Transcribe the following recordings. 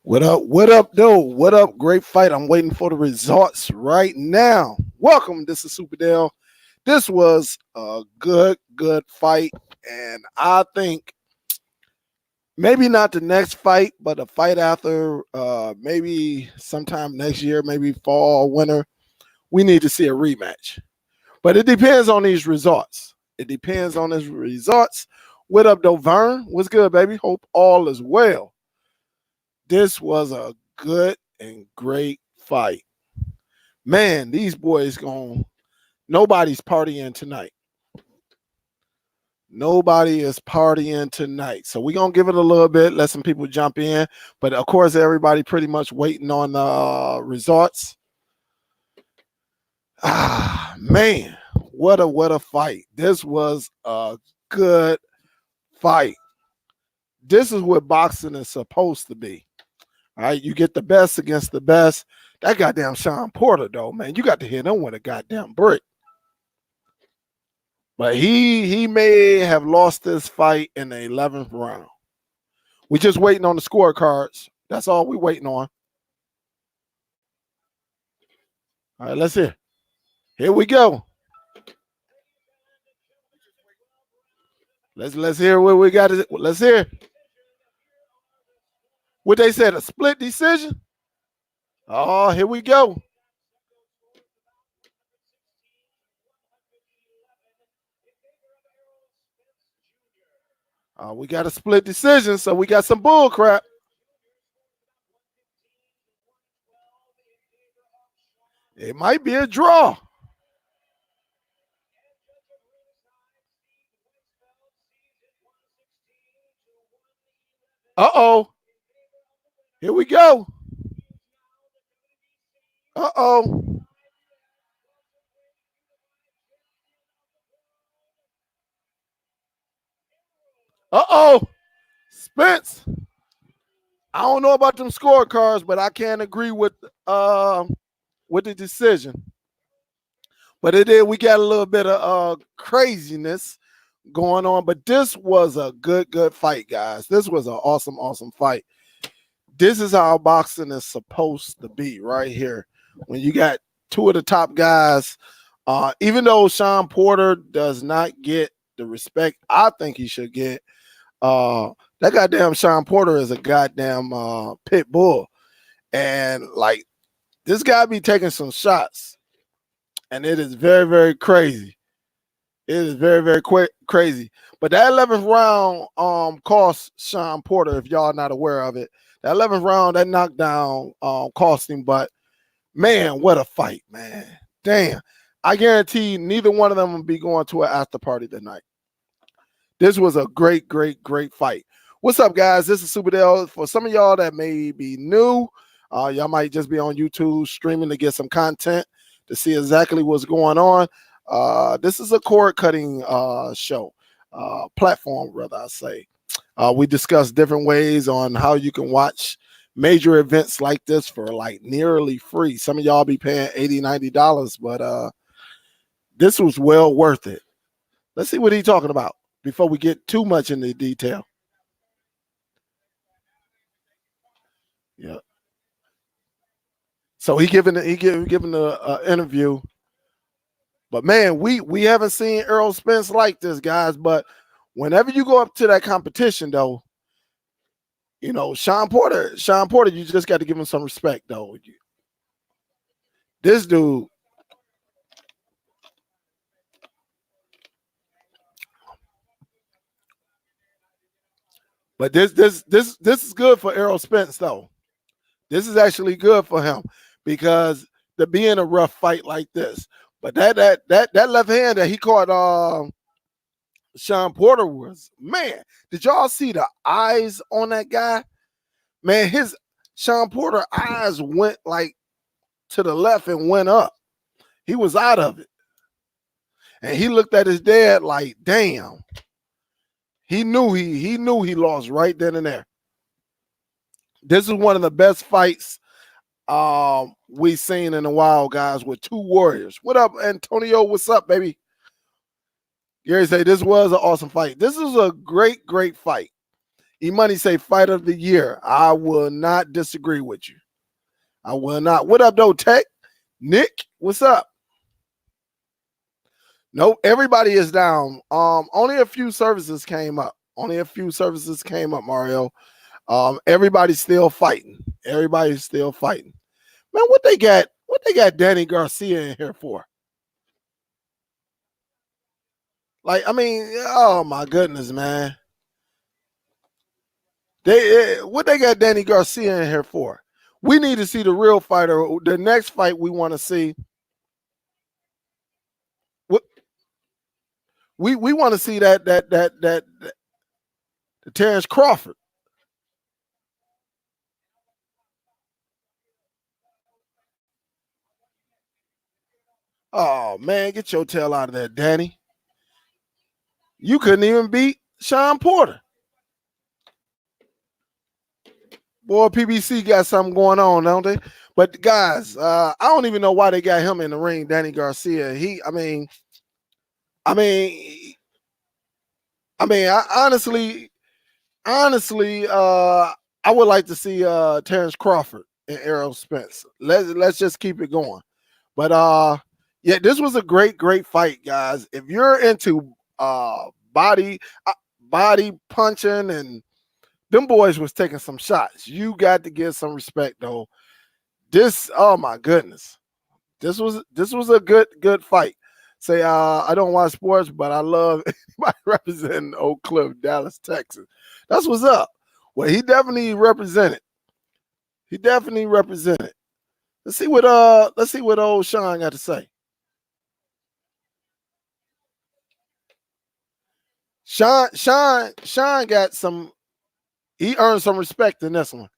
What up? What up, though? What up? Great fight. I'm waiting for the results right now. Welcome. This is Superdell. This was a good fight. And I think maybe not the next fight, but a fight after, maybe sometime next year, maybe fall, winter, we need to see a rematch. But it depends on these results. It depends on these results. What up, though, Vern? What's good, baby? Hope all is well. This was a good and great fight. Man, these boys nobody's partying tonight. Nobody is partying tonight. So we're going to give it a little bit, let some people jump in. But, of course, everybody pretty much waiting on the results. Man, what a fight. This was a good fight. This is what boxing is supposed to be. All right, you get the best against the best. That goddamn Sean Porter, though, man, you got to hit him with a goddamn brick. But he may have lost this fight in the 11th round. We're just waiting on the scorecards. That's all we're waiting on. All right, let's hear. Here we go. Let's hear what we got. Let's hear. What they said, a split decision? Oh, here we go. We got a split decision, so we got some bull crap. It might be a draw. Uh-oh. Here we go. Uh-oh. Uh-oh. Spence. I don't know about them scorecards, but I can't agree with the decision. But we got a little bit of craziness going on. But this was a good fight, guys. This was an awesome fight. This is how boxing is supposed to be right here. When you got two of the top guys, even though Sean Porter does not get the respect I think he should get, that goddamn Sean Porter is a goddamn pit bull. And, like, this guy be taking some shots. And it is very crazy. It is very crazy. But that 11th round cost Sean Porter, if y'all not aware of it. That 11th round, that knockdown cost him, but man, what a fight, man. Damn. I guarantee neither one of them will be going to an after party tonight. This was a great fight. What's up, guys? This is Superdell. For some of y'all that may be new, y'all might just be on YouTube streaming to get some content to see exactly what's going on. This is a cord-cutting show, platform, rather I say. We discuss different ways on how you can watch major events like this for like nearly free. Some of y'all be paying $80, $90, but this was well worth it. Let's see what he's talking about before we get too much into detail. Yeah. So he giving the interview. But man, we haven't seen Errol Spence like this, guys. But whenever you go up to that competition, though, you know, Sean Porter, you just got to give him some respect, though. This dude, but this is good for Errol Spence, though. This is actually good for him because to be in a rough fight like this. But that left hand that he caught Sean Porter was, man, did y'all see the eyes on that guy? Man, Sean Porter eyes went like to the left and went up. He was out of it. And he looked at his dad like, damn. He knew he lost right then and there. This is one of the best fights we've seen in a while, guys, with two warriors. What up, Antonio? What's up, baby? Gary say this was an awesome fight. This is a great fight. E-Money say fight of the year. I will not disagree with you. I will not. What up, though, Tech? Nick, what's up? Nope, everybody is down. Only a few services came up. Only a few services came up, Mario. Everybody's still fighting. Everybody's still fighting. Man, what they got Danny Garcia in here for? Like, I mean, oh my goodness, man. What they got Danny Garcia in here for? We need to see the real fighter. The next fight we want to see. What we want to see that Terrence Crawford. Oh man, get your tail out of there, Danny. You couldn't even beat Sean Porter. Boy, PBC got something going on, don't they? But guys, I don't even know why they got him in the ring, Danny Garcia. I honestly, I would like to see Terrence Crawford and Errol Spence. Let's just keep it going. But yeah, this was a great fight, guys. If you're into body punching, and them boys was taking some shots, you got to give some respect though. This, oh my goodness, this was a good fight. Say, I don't watch sports, but I love anybody representing Oak Cliff, Dallas, Texas. That's what's up. Well, he definitely represented. Let's see what old Sean got to say. Sean got some. He earned some respect in this one.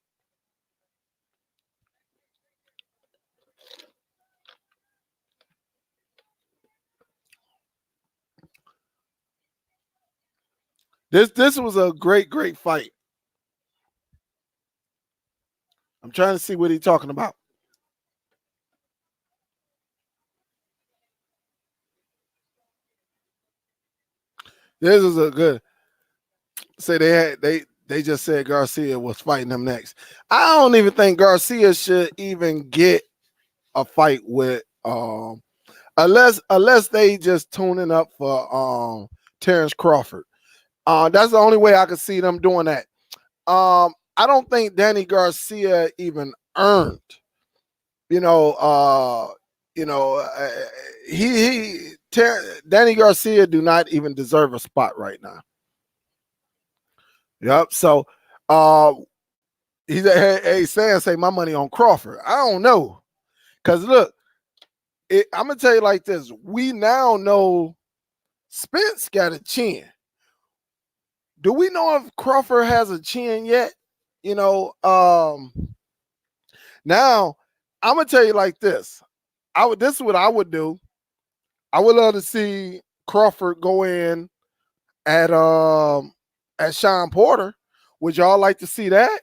This was a great fight. I'm trying to see what he's talking about. This is a good. Say they just said Garcia was fighting him next. I don't even think Garcia should even get a fight with unless they just tuning up for Terrence Crawford. That's the only way I could see them doing that. I don't think Danny Garcia even earned, Danny Garcia do not even deserve a spot right now. Yep. So he's hey Sam, say my money on Crawford. I don't know. Cause look, I'm gonna tell you like this. We now know Spence got a chin. Do we know if Crawford has a chin yet? Now I'm gonna tell you like this. This is what I would do. I would love to see Crawford go in at Sean Porter. Would y'all like to see that?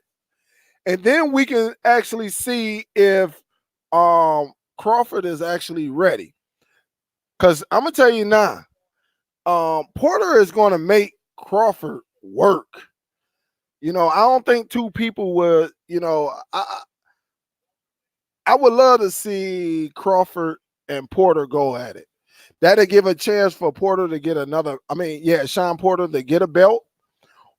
And then we can actually see if Crawford is actually ready. Because I'm gonna tell you now, Porter is gonna make Crawford work. I don't think two people would, I would love to see Crawford and Porter go at it. That'll give a chance for Porter to get another. Sean Porter to get a belt,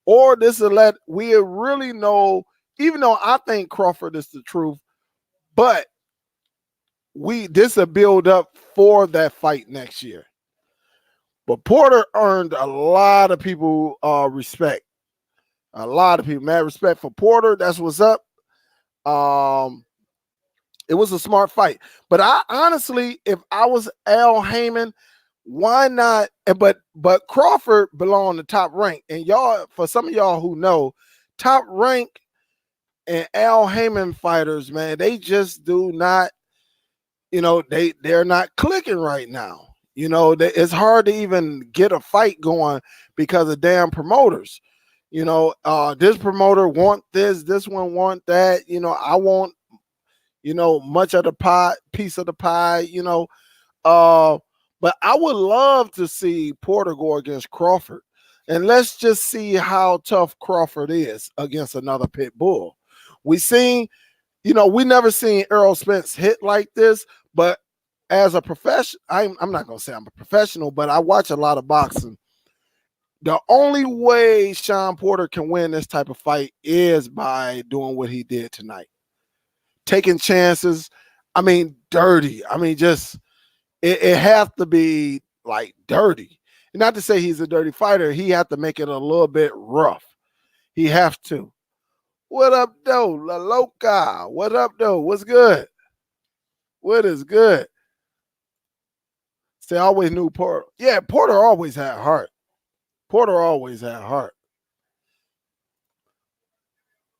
or this will let we really know. Even though I think Crawford is the truth, but this will build up for that fight next year. But Porter earned a lot of people respect. A lot of people, mad respect for Porter. That's what's up. It was a smart fight. But I honestly, if I was Al Heyman, why not? But Crawford belonged to Top Rank. And y'all, for some of y'all who know, Top Rank and Al Heyman fighters, man, they just do not, they're not clicking right now. It's hard to even get a fight going because of damn promoters. This promoter want this one want that. I want, much of the piece of the pie. But I would love to see Porter go against Crawford. And let's just see how tough Crawford is against another pit bull. We seen, we never seen Errol Spence hit like this, but as a professional, I'm not going to say I'm a professional, but I watch a lot of boxing. The only way Sean Porter can win this type of fight is by doing what he did tonight. Taking chances. I mean, dirty. I mean, just it has to be like dirty. And not to say he's a dirty fighter. He have to make it a little bit rough. He have to. What up, though? La Loca. What up, though? What's good? What is good? Say, I always knew Porter. Yeah, Porter always had heart. Porter always had heart.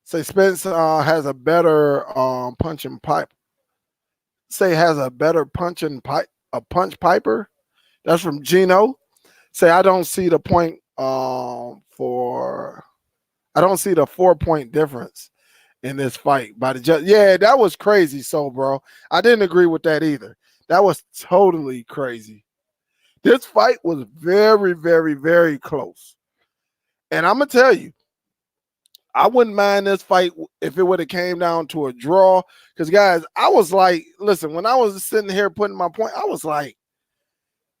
Say Spence has a better punching pipe. Say has a better punching pipe, a punch piper. That's from Gino. Say I don't see the point I don't see the 4-point difference in this fight by the judge. Yeah, that was crazy. So, bro, I didn't agree with that either. That was totally crazy. This fight was very, very, very close. And I'm going to tell you, I wouldn't mind this fight if it would have came down to a draw. Because, guys, I was like, listen, when I was sitting here putting my point, I was like,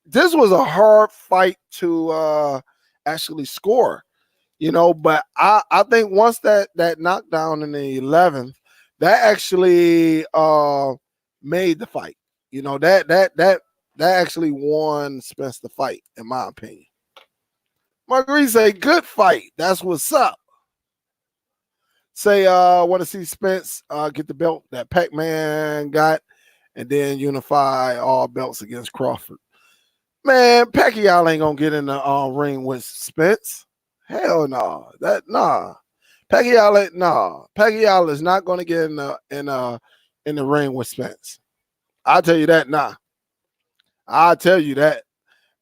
this was a hard fight to actually score, but I think once that knockdown in the 11th, that actually made the fight. That actually won Spence the fight, in my opinion. Marguerite say, good fight. That's what's up. Say, want to see Spence get the belt that Pac-Man got and then unify all belts against Crawford. Man, Pacquiao ain't going to get in the ring with Spence. Hell no. Pacquiao is not going to get in the ring with Spence. I'll tell you that nah. I'll tell you that.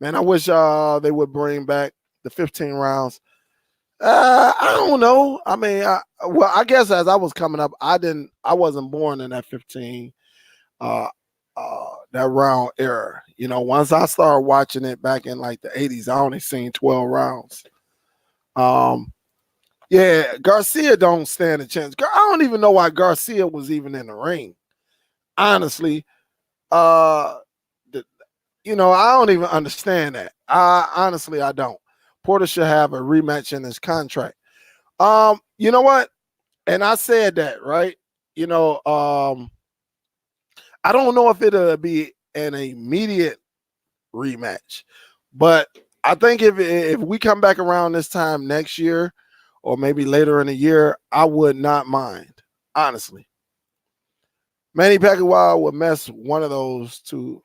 Man, I wish they would bring back the 15 rounds. I don't know. I mean, I guess as I was coming up, I wasn't born in that 15 that round era. Once I started watching it back in like the 80s, I only seen 12 rounds. Yeah, Garcia don't stand a chance. I don't even know why Garcia was even in the ring. Honestly, I don't even understand that. Honestly, I don't. Porter should have a rematch in his contract. You know what? And I said that, right? I don't know if it'll be an immediate rematch, but I think if we come back around this time next year or maybe later in the year, I would not mind, honestly. Manny Pacquiao will mess one of those two.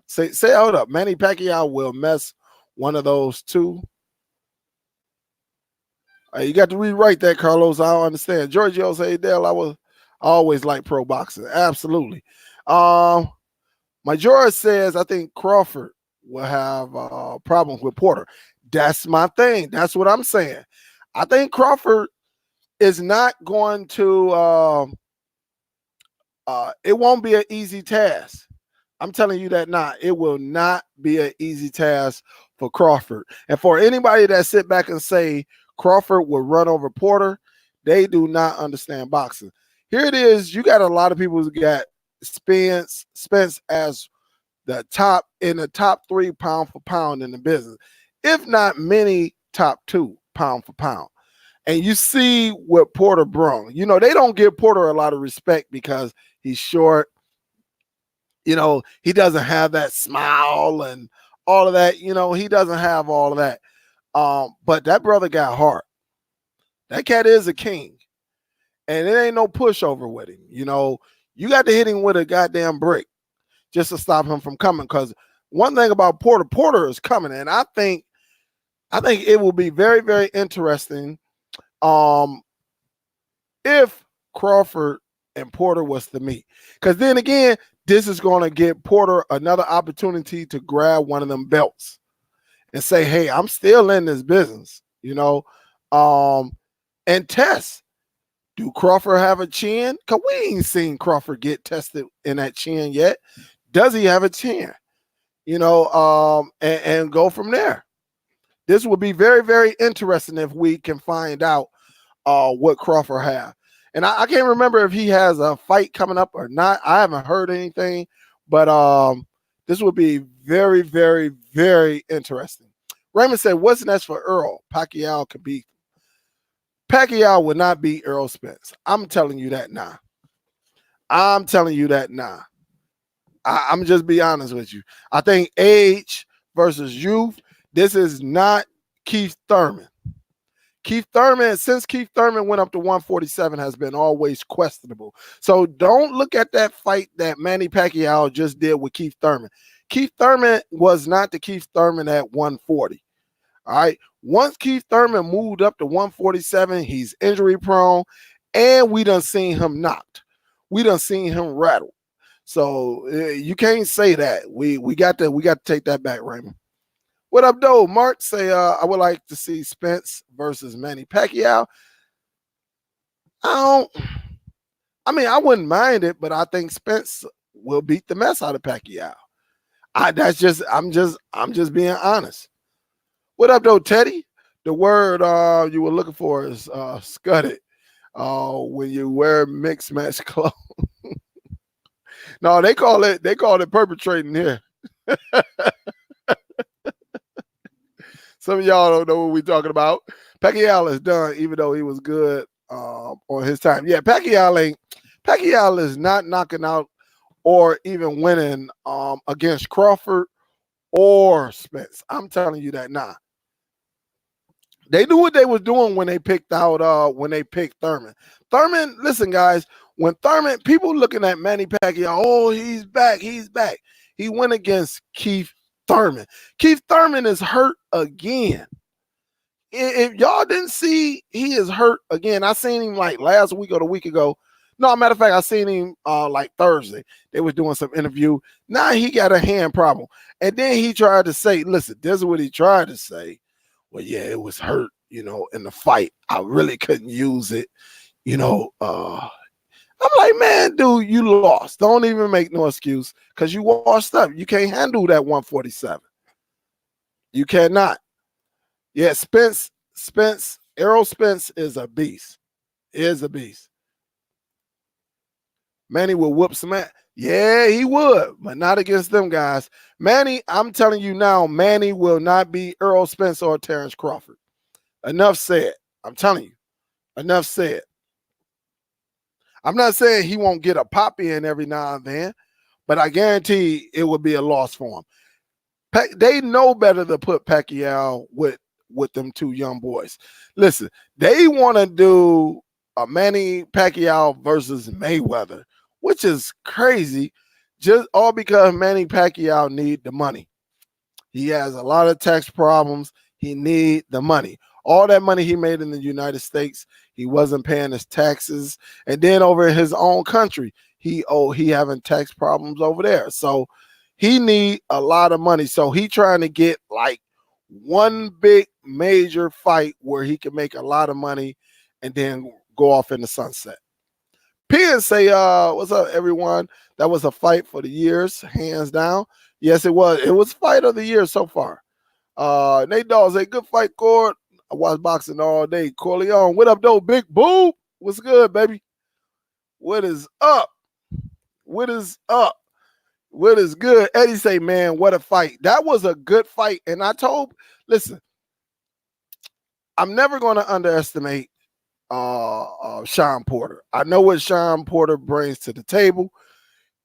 Say, hold up. Manny Pacquiao will mess one of those two. You got to rewrite that, Carlos. I don't understand. Giorgio say, Dale, I always like pro boxing. Absolutely. Majora says, I think Crawford will have problems with Porter. That's my thing. That's what I'm saying. I think Crawford is not going to it won't be an easy task. I'm telling you that now. It will not be an easy task for Crawford. And for anybody that sit back and say Crawford will run over Porter, they do not understand boxing. Here it is. You got a lot of people who got Spence as the top 3 pound for pound in the business, if not many top 2 pound for pound. And you see what Porter brung. They don't give Porter a lot of respect because he's short. He doesn't have that smile and all of that. He doesn't have all of that. But that brother got heart. That cat is a king. And it ain't no pushover with him. You got to hit him with a goddamn brick just to stop him from coming. Because one thing about Porter is coming. And I think it will be very, very interesting if Crawford and Porter was to meet. Because then again, this is going to give Porter another opportunity to grab one of them belts and say, hey, I'm still in this business, and test. Do Crawford have a chin? Because we ain't seen Crawford get tested in that chin yet. Does he have a chin? And go from there. This will be very, very interesting if we can find out what Crawford have. And I can't remember if he has a fight coming up or not. I haven't heard anything, but this will be very, very, very interesting. Raymond said, what's next for Earl? Pacquiao could beat. Pacquiao would not beat Earl Spence. I'm telling you that now. I'm telling you that now. I'm just be honest with you. I think age versus youth, this is not Keith Thurman. Keith Thurman, since Keith Thurman went up to 147, has been always questionable. So don't look at that fight that Manny Pacquiao just did with Keith Thurman. Keith Thurman was not the Keith Thurman at 140. All right. Once Keith Thurman moved up to 147, he's injury prone, and we done seen him knocked. We done seen him rattled. So you can't say that. We got to take that back, Raymond. What up, though? Mark say, I would like to see Spence versus Manny Pacquiao. I wouldn't mind it, but I think Spence will beat the mess out of Pacquiao. I'm just being honest. What up, though, Teddy? The word you were looking for is scudded. When you wear mixed match clothes. No, they call it perpetrating here. Some of y'all don't know what we're talking about. Pacquiao is done, even though he was good on his time. Yeah, Pacquiao is not knocking out or even winning against Crawford or Spence. I'm telling you that now. They knew what they was doing when they picked Thurman. Thurman, listen, guys, when Thurman, people looking at Manny Pacquiao, oh, he's back. He went against Keith Thurman. Keith Thurman is hurt again. If y'all didn't see, he is hurt again. I seen him like last week or the week ago. No, matter of fact, I seen him like Thursday. They was doing some interview. Now he got a hand problem. And then he tried to say, listen, this is what he tried to say. Well, yeah, it was hurt, in the fight. I really couldn't use it, I'm like, man, dude, you lost. Don't even make no excuse because you washed up. You can't handle that 147. You cannot. Yeah, Errol Spence is a beast. Manny will whoop some ass. Yeah, he would, but not against them guys. Manny, I'm telling you now, Manny will not be Errol Spence or Terrence Crawford. Enough said. I'm telling you. Enough said. I'm not saying he won't get a pop in every now and then, but I guarantee it would be a loss for him. They know better to put Pacquiao with them two young boys. Listen, they want to do a Manny Pacquiao versus Mayweather, which is crazy, just all because Manny Pacquiao need the money. He has a lot of tax problems. He need the money. All that money he made in the United States, he wasn't paying his taxes. And then over in his own country, he having tax problems over there. So he need a lot of money. So he trying to get like one big major fight where he can make a lot of money and then go off in the sunset. P say, what's up, everyone? That was a fight for the years, hands down. Yes, it was. It was fight of the year so far. Nate Dawes, a good fight, Cord. I watch boxing all day. Corleone, what up, though? Big Boo. What's good, baby? What is up? What is up? What is good? Eddie say, man, what a fight. That was a good fight. And listen, I'm never going to underestimate Sean Porter. I know what Sean Porter brings to the table,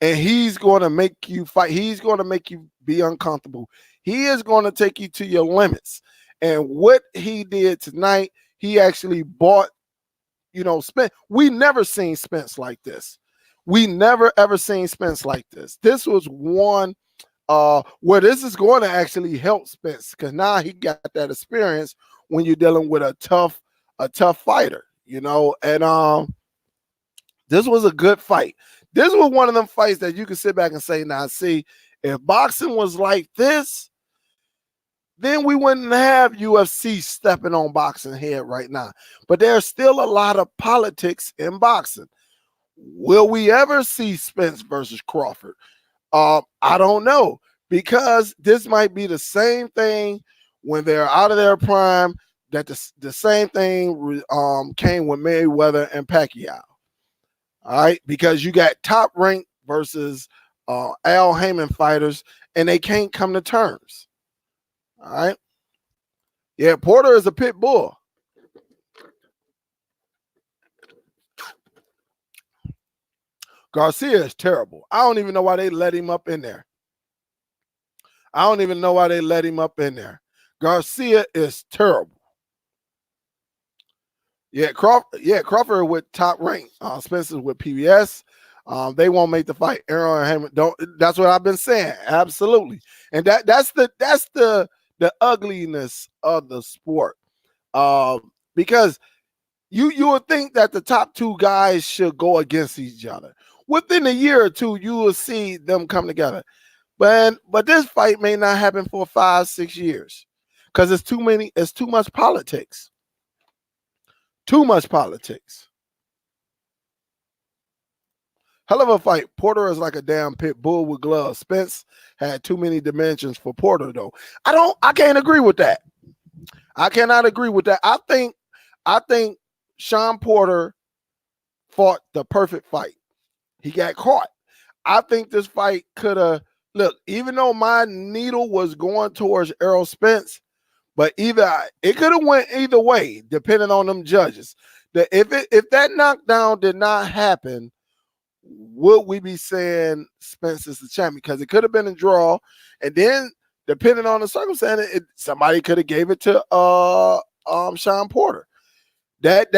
and he's going to make you fight. He's going to make you be uncomfortable. He is going to take you to your limits. And what he did tonight, he actually bought, Spence. We never seen Spence like this. We never, ever seen Spence like this. This was one where this is going to actually help Spence because now he got that experience when you're dealing with a tough fighter, and this was a good fight. This was one of them fights that you can sit back and say, now, see, if boxing was like this, then we wouldn't have UFC stepping on boxing head right now. But there's still a lot of politics in boxing. Will we ever see Spence versus Crawford? I don't know, because this might be the same thing when they're out of their prime, that the same thing came with Mayweather and Pacquiao. All right, because you got top rank versus Al Heyman fighters, and they can't come to terms. All right. Yeah, Porter is a pit bull. Garcia is terrible. I don't even know why they let him up in there. I don't even know why they let him up in there. Garcia is terrible. Yeah, Crawford with top rank. Spencer with PBS. They won't make the fight. Aaron and Hammond don't. That's what I've been saying. Absolutely, and that's the ugliness of the sport. Because you would think that the top two guys should go against each other. Within a year or two, you will see them come together. But this fight may not happen for 5-6 years because it's too much politics. Too much politics. Hell of a fight. Porter is like a damn pit bull with gloves. Spence had too many dimensions for Porter, though. I can't agree with that. I cannot agree with that. I think Sean Porter fought the perfect fight. He got caught. I think this fight could have look, even though my needle was going towards Errol Spence, but it could have went either way, depending on them judges. If that knockdown did not happen, would we be saying Spence is the champion? Because it could have been a draw, and then depending on the circumstance, somebody could have gave it to Sean Porter. That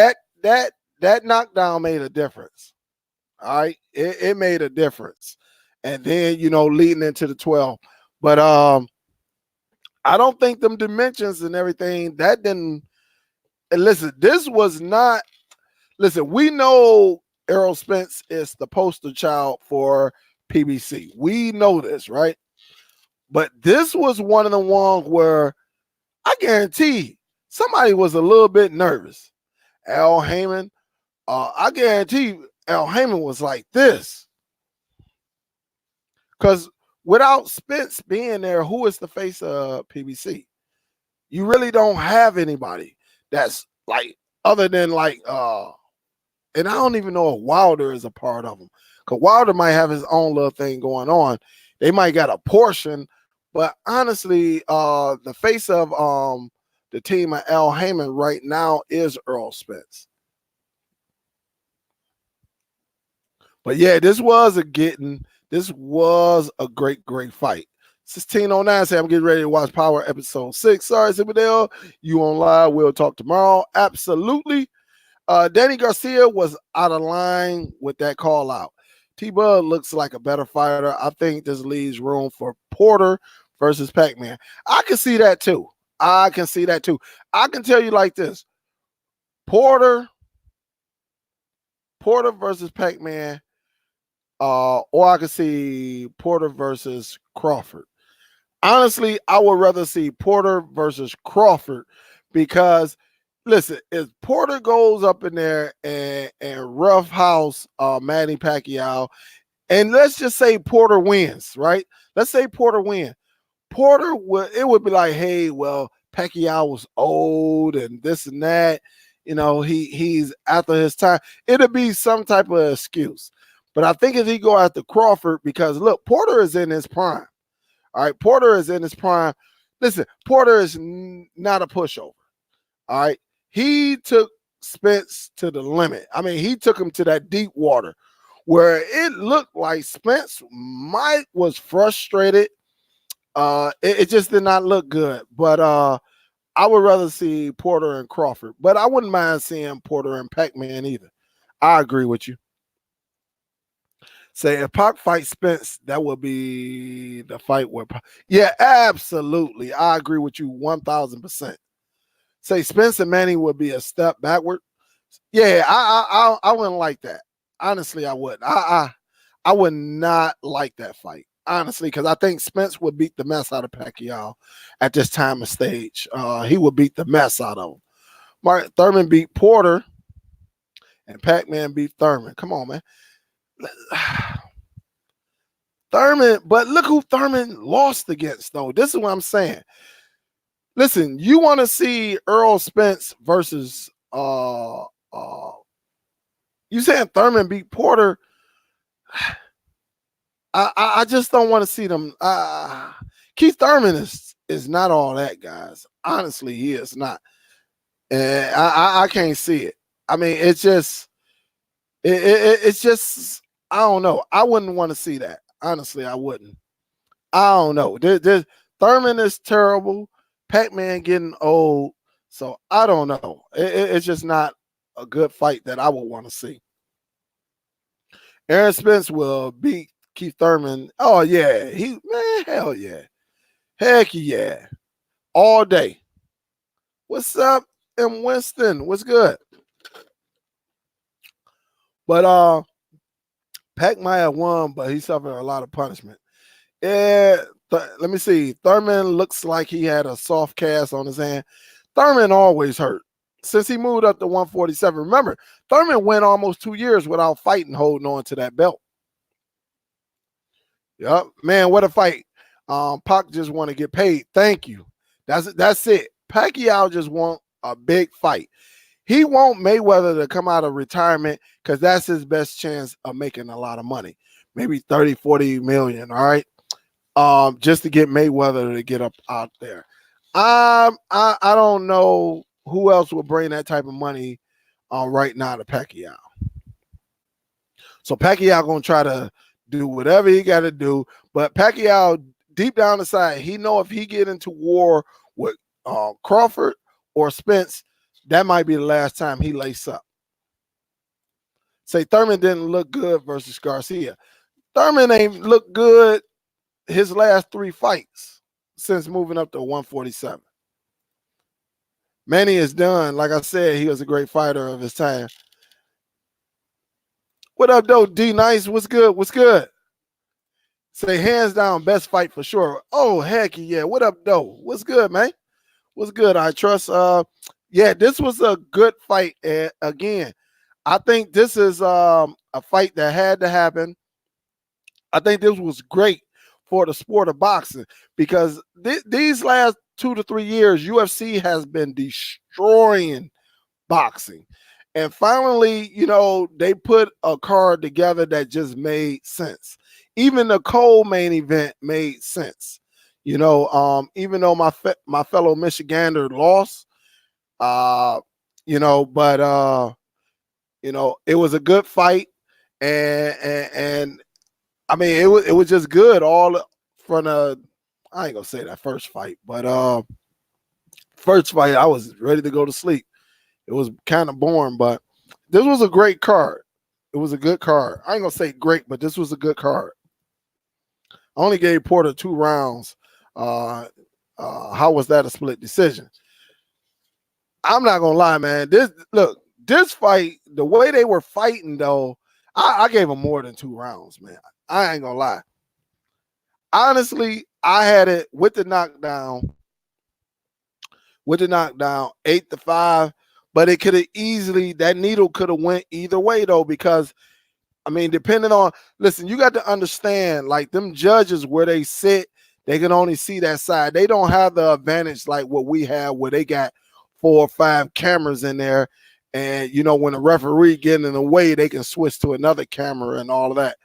knockdown made a difference. All right, it made a difference, and then leading into the 12, but I don't think them dimensions and everything that didn't. And listen, this was not. Listen, we know Errol Spence is the poster child for PBC. We know this, right? But this was one of the ones where I guarantee somebody was a little bit nervous. Al Heyman, I guarantee Al Heyman was like this. Because without Spence being there, who is the face of PBC? You really don't have anybody that's like other than like and I don't even know if Wilder is a part of them. Because Wilder might have his own little thing going on. They might got a portion, but honestly, the face of the team of Al Heyman right now is Earl Spence. But yeah, this was a great fight. 1609 say I'm getting ready to watch Power episode 6. Sorry, Superdell. You on live. We'll talk tomorrow. Absolutely. Danny Garcia was out of line with that call out. T-Bud looks like a better fighter. I think this leaves room for Porter versus Pac-Man. I can see that too. I can tell you like this. Porter versus Pac-Man, or I can see Porter versus Crawford. Honestly, I would rather see Porter versus Crawford because, listen, if Porter goes up in there and roughhouse Manny Pacquiao, and let's just say Porter wins, right? Let's say Porter wins. It would be like, hey, well, Pacquiao was old and this and that. He's after his time. It'll be some type of excuse. But I think if he go after Crawford, because look, Porter is in his prime. All right, Porter is in his prime. Listen, Porter is not a pushover. All right, he took Spence to the limit. I mean, he took him to that deep water where it looked like Spence was frustrated. It just did not look good. But I would rather see Porter and Crawford. But I wouldn't mind seeing Porter and Pac-Man either. I agree with you. Say if Pac fights Spence, that would be the fight where yeah, absolutely. I agree with you 1,000%. Say Spence and Manny would be a step backward. Yeah, I wouldn't like that. Honestly, I wouldn't. I would not like that fight. Honestly, because I think Spence would beat the mess out of Pacquiao at this time of stage. He would beat the mess out of him. Mark Thurman beat Porter, and Pac-Man beat Thurman. Come on, man. Thurman, but look who Thurman lost against, though. This is what I'm saying. Listen, you want to see Earl Spence versus you saying Thurman beat Porter? I just don't want to see them. Keith Thurman is not all that, guys. Honestly, he is not. And I can't see it. I mean, it's just it's just I don't know. I wouldn't want to see that. Honestly, I wouldn't. I don't know. Thurman is terrible. Pac-Man getting old. So I don't know. It's just not a good fight that I would want to see. Aaron Spence will beat Keith Thurman. Oh yeah, hell yeah, heck yeah, all day. What's up, M. Winston? What's good? But Pac might have won, but he suffered a lot of punishment. Yeah, let me see. Thurman looks like he had a soft cast on his hand. Thurman always hurt since he moved up to 147. Remember, Thurman went almost 2 years without fighting, holding on to that belt. Yep, man, what a fight. Pac just want to get paid. Thank you. That's it. Pacquiao just want a big fight. He want Mayweather to come out of retirement because that's his best chance of making a lot of money. Maybe 30, 40 million, all right? Just to get Mayweather to get up out there. I don't know who else will bring that type of money right now to Pacquiao. So Pacquiao gonna try to do whatever he got to do, but Pacquiao deep down inside, he know if he get into war with Crawford or Spence, that might be the last time he lace up. Say Thurman didn't look good versus Garcia. Thurman ain't look good his last 3 fights since moving up to 147. Manny is done. Like I said, he was a great fighter of his time. What up, though? D Nice, what's good? What's good? Say hands down, best fight for sure. Oh, heck yeah. What up, though? What's good, man? What's good? I trust. Yeah, this was a good fight. Again, I think this is a fight that had to happen. I think this was great for the sport of boxing because these last 2 to 3 years, UFC has been destroying boxing. And finally, they put a card together that just made sense. Even the Cole main event made sense. Even though my fellow Michigander lost, but it was a good fight, and I mean it was just good all from I ain't gonna say that first fight, but first fight I was ready to go to sleep. It was kind of boring, but this was a great card. It was a good card. I ain't gonna say great, but this was a good card. I only gave Porter 2 rounds. How was that a split decision? I'm not gonna lie, man. This fight, the way they were fighting, though, I gave them more than 2 rounds, man. I ain't gonna lie. Honestly, I had it with the knockdown, 8-5. But it could have easily, that needle could have went either way, though, because, I mean, depending on, listen, you got to understand, like, them judges where they sit, they can only see that side. They don't have the advantage like what we have where they got 4 or 5 cameras in there. And, when a referee getting in the way, they can switch to another camera and all of that.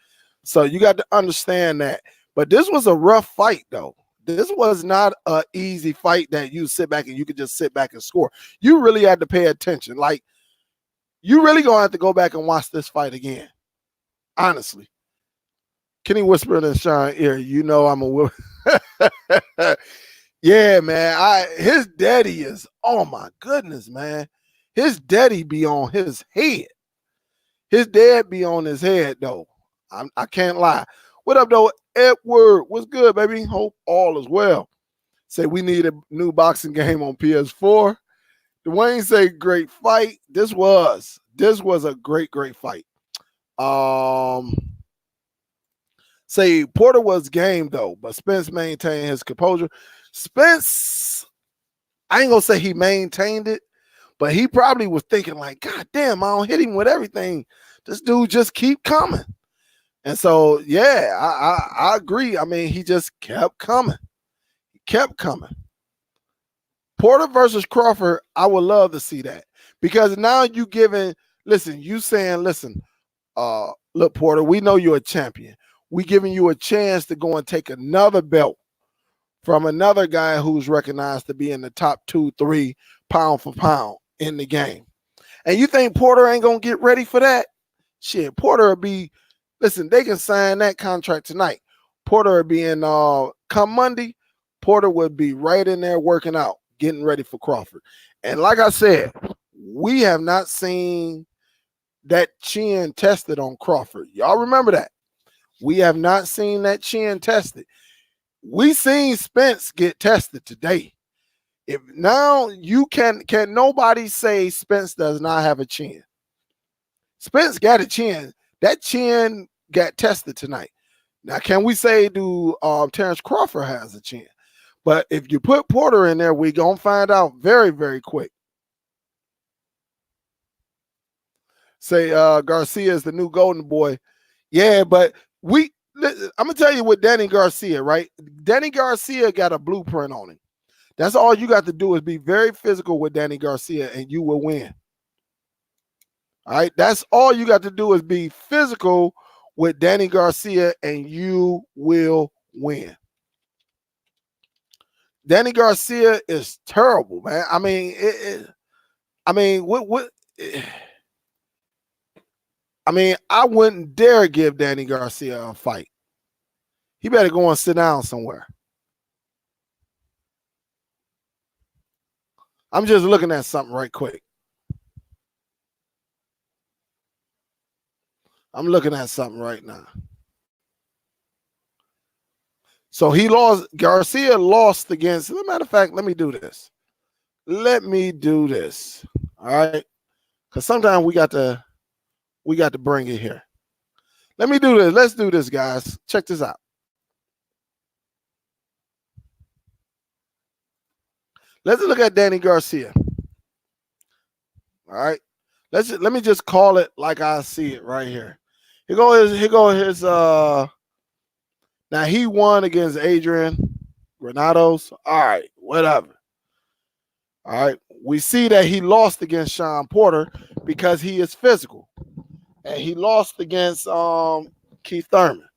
So you got to understand that. But this was a rough fight, though. This was not an easy fight that you sit back and you could just sit back and score. You really had to pay attention. Like, you really going to have to go back and watch this fight again. Honestly. Kenny whispered in Sean's ear, I'm a yeah, man. His daddy is, oh my goodness, man. His daddy be on his head. His dad be on his head, though. I can't lie. What up, though? Edward, what's good, baby? Hope all is well. Say we need a new boxing game on PS4. Dwayne say great fight. This was a great fight. Say Porter was game though, but Spence maintained his composure. Spence, I ain't gonna say he maintained it, but he probably was thinking like, God damn, I don't hit him with everything. This dude just keep coming. And so, yeah, I agree. I mean, he just kept coming. He kept coming. Porter versus Crawford, I would love to see that, because now you giving, listen, you saying, listen, look, Porter, we know you're a champion. We giving you a chance to go and take another belt from another guy who's recognized to be in the top 2, 3 pound for pound in the game. And you think Porter ain't gonna get ready for that? Shit, Porter will be, listen, they can sign that contract tonight. Porter will be in come Monday, Porter would be right in there working out, getting ready for Crawford. And like I said, we have not seen that chin tested on Crawford. Y'all remember that? We have not seen that chin tested. We seen Spence get tested today. If now you can nobody say Spence does not have a chin. Spence got a chin. That chin got tested tonight. Now, can we say Terrence Crawford has a chin? But if you put Porter in there, we're going to find out very, very quick. Say Garcia is the new golden boy. Yeah, but I'm going to tell you what Danny Garcia, right? Danny Garcia got a blueprint on him. That's all you got to do is be very physical with Danny Garcia, and you will win. All right? That's all you got to do is be physical with Danny Garcia, and you will win. Danny Garcia is terrible, man. I mean, I wouldn't dare give Danny Garcia a fight. He better go and sit down somewhere. I'm just looking at something right quick. I'm looking at something right now. So Garcia lost against, as a matter of fact, let me do this. All right. Because sometimes we got to bring it here. Let me do this. Let's do this, guys. Check this out. Let's look at Danny Garcia. All right. Let me just call it like I see it right here. Here go his now he won against Adrian Granados. All right, whatever. All right. We see that he lost against Sean Porter because he is physical. And he lost against Keith Thurman.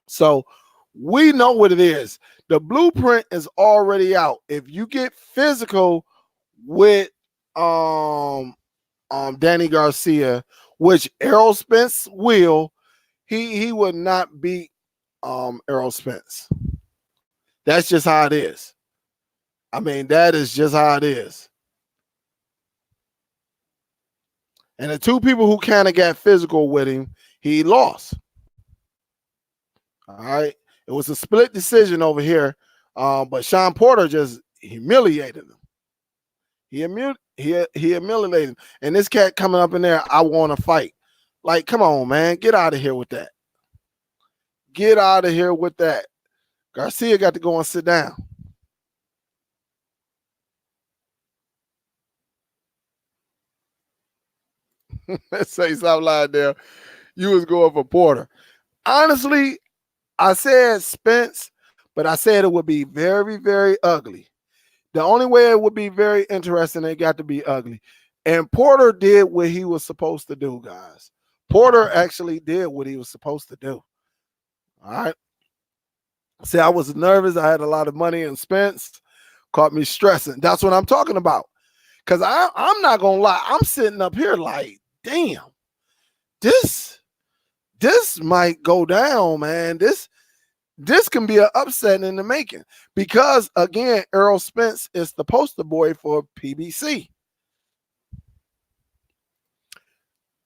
So we know what it is. The blueprint is already out. If you get physical with Danny Garcia, which Errol Spence will, he would not beat Errol Spence. That's just how it is. I mean, that is just how it is. And the two people who kind of got physical with him, he lost. All right. It was a split decision over here, but Sean Porter just humiliated him. He humiliated him. And this cat coming up in there, I want to fight. Like, come on, man. Get out of here with that. Get out of here with that. Garcia got to go and sit down. Let's say something like there. You was going for Porter. Honestly, I said Spence, but I said it would be very, very ugly. The only way it would be very interesting, it got to be ugly. And Porter did what he was supposed to do, guys. Porter actually did what he was supposed to do. All right. See, I was nervous. I had a lot of money, and Spence caught me stressing. That's what I'm talking about. Because I'm not going to lie. I'm sitting up here like, damn, this might go down, man. This can be an upset in the making. Because, again, Errol Spence is the poster boy for PBC.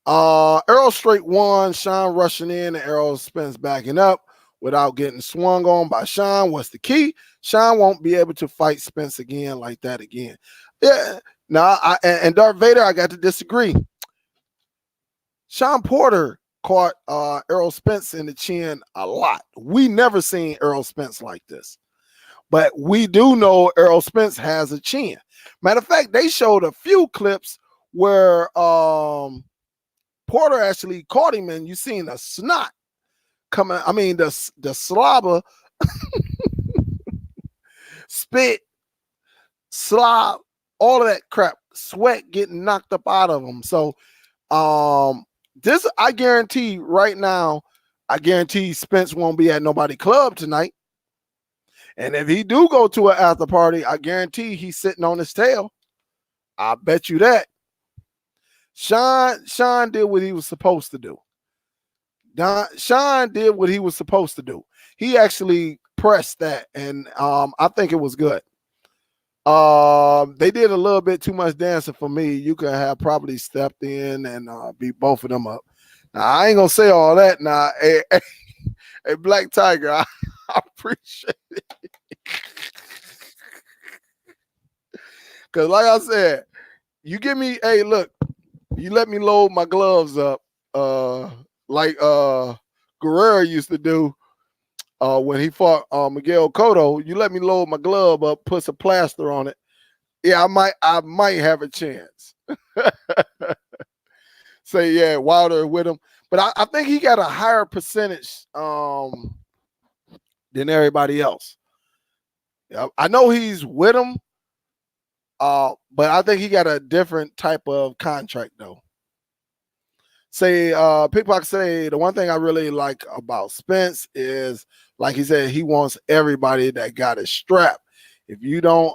Errol straight won, Sean rushing in, and Errol Spence backing up without getting swung on by Sean. What's the key? Sean won't be able to fight Spence again like that again. Yeah. Now, and Darth Vader, I got to disagree. Sean Porter caught Errol Spence in the chin a lot. We never seen Errol Spence like this. But we do know Errol Spence has a chin. Matter of fact, they showed a few clips where Porter actually caught him, and you seen the snot coming. I mean, the slobber spit slob, all of that crap, sweat getting knocked up out of him. So this, I guarantee right now, I guarantee Spence won't be at nobody club tonight. And if he do go to an after party, I guarantee he's sitting on his tail. I bet you that. Sean did what he was supposed to do. Sean did what he was supposed to do. He actually pressed that, and I think it was good. They did a little bit too much dancing for me. You could have probably stepped in and beat both of them up. Now, I ain't gonna say all that now. Hey, Black Tiger, I appreciate it. Cause like I said, you give me, hey, look, you let me load my gloves up, like Guerrero used to do when he fought Miguel Cotto. You let me load my glove up, put some plaster on it. Yeah, I might have a chance. Say, yeah, Wilder with him. But I think he got a higher percentage than everybody else. I know he's with him, but I think he got a different type of contract, though. Say, Pickpocket say, the one thing I really like about Spence is, like he said, he wants everybody that got a strap. If you don't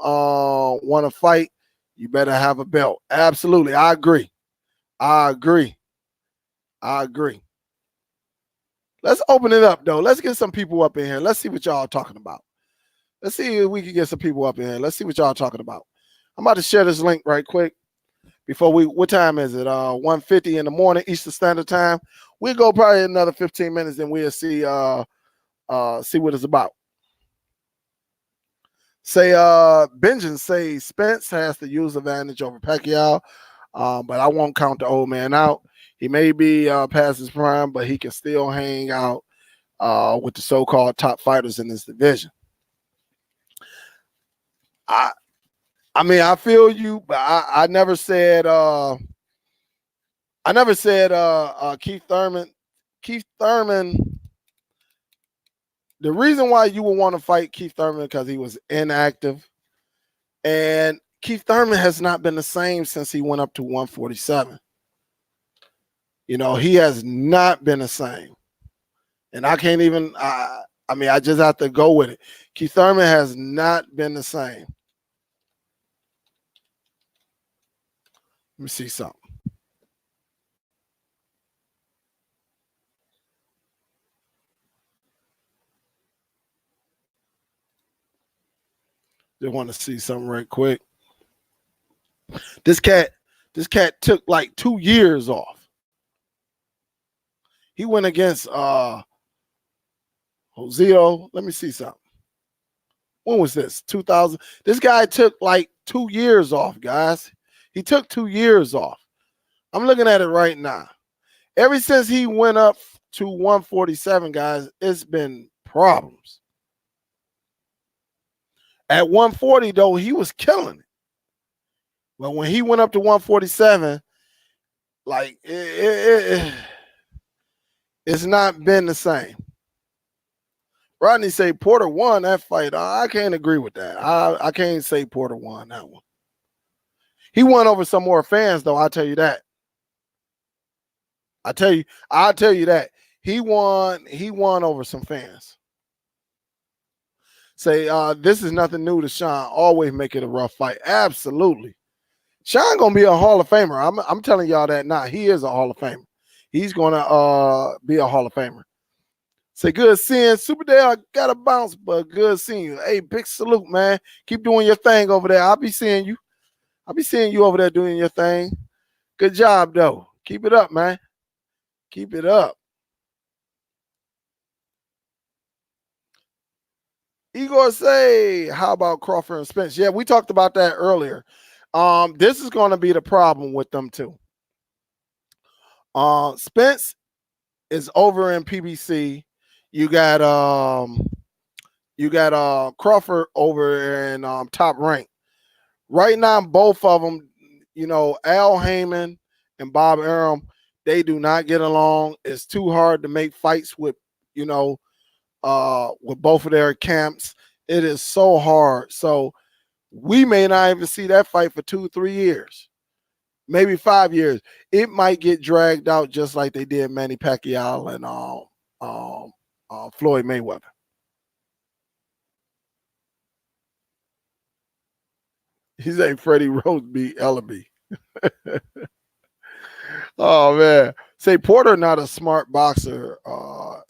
want to fight, you better have a belt. Absolutely. I agree. Let's open it up, though. Let's get some people up in here. Let's see what y'all are talking about. Let's see if we can get some people up in here. Let's see what y'all are talking about. I'm about to share this link right quick before what time is it? 1:50 in the morning, Eastern Standard Time. We'll go probably another 15 minutes, and we'll see what it's about. Say, Benjamin say Spence has to use advantage over Pacquiao, but I won't count the old man out. He may be past his prime, but he can still hang out with the so-called top fighters in this division. I mean, I feel you, but I never said Keith Thurman. Keith Thurman. The reason why you would want to fight Keith Thurman because he was inactive, and Keith Thurman has not been the same since he went up to 147. You know, he has not been the same, and I can't even. I mean, I just have to go with it. Keith Thurman has not been the same. Let me see something. Just want to see something right quick. This cat took like 2 years off. He went against Joseo. Let me see something. When was this? 2000. This guy took like 2 years off, guys. He took 2 years off. I'm looking at it right now. Ever since he went up to 147, guys, it's been problems. At 140, though, he was killing it. But when he went up to 147, like it's not been the same. Rodney say Porter won that fight. I can't agree with that. I can't say Porter won that one. He won over some more fans, though. I'll tell you that. I'll tell you that. He won over some fans. Say, this is nothing new to Sean. Always make it a rough fight. Absolutely. Sean gonna be a Hall of Famer. I'm telling y'all that now. He is a Hall of Famer. He's gonna be a Hall of Famer. Say, good seeing Superdell. I gotta bounce, but good seeing you. Hey, big salute, man. Keep doing your thing over there. I'll be seeing you. I'll be seeing you over there doing your thing. Good job, though. Keep it up, man. Keep it up. Igor say, how about Crawford and Spence? Yeah, we talked about that earlier. This is going to be the problem with them too. Spence is over in PBC. You got Crawford over in Top Rank. Right now, both of them, you know, Al Heyman and Bob Arum, they do not get along. It's too hard to make fights with, you know, with both of their camps. It is so hard. So We may not even see that fight for 2-3 years, maybe 5 years. It might get dragged out just like they did Manny Pacquiao and Floyd Mayweather. He's a Freddie Rose beat Ellaby. Oh man. Say Porter not a smart boxer.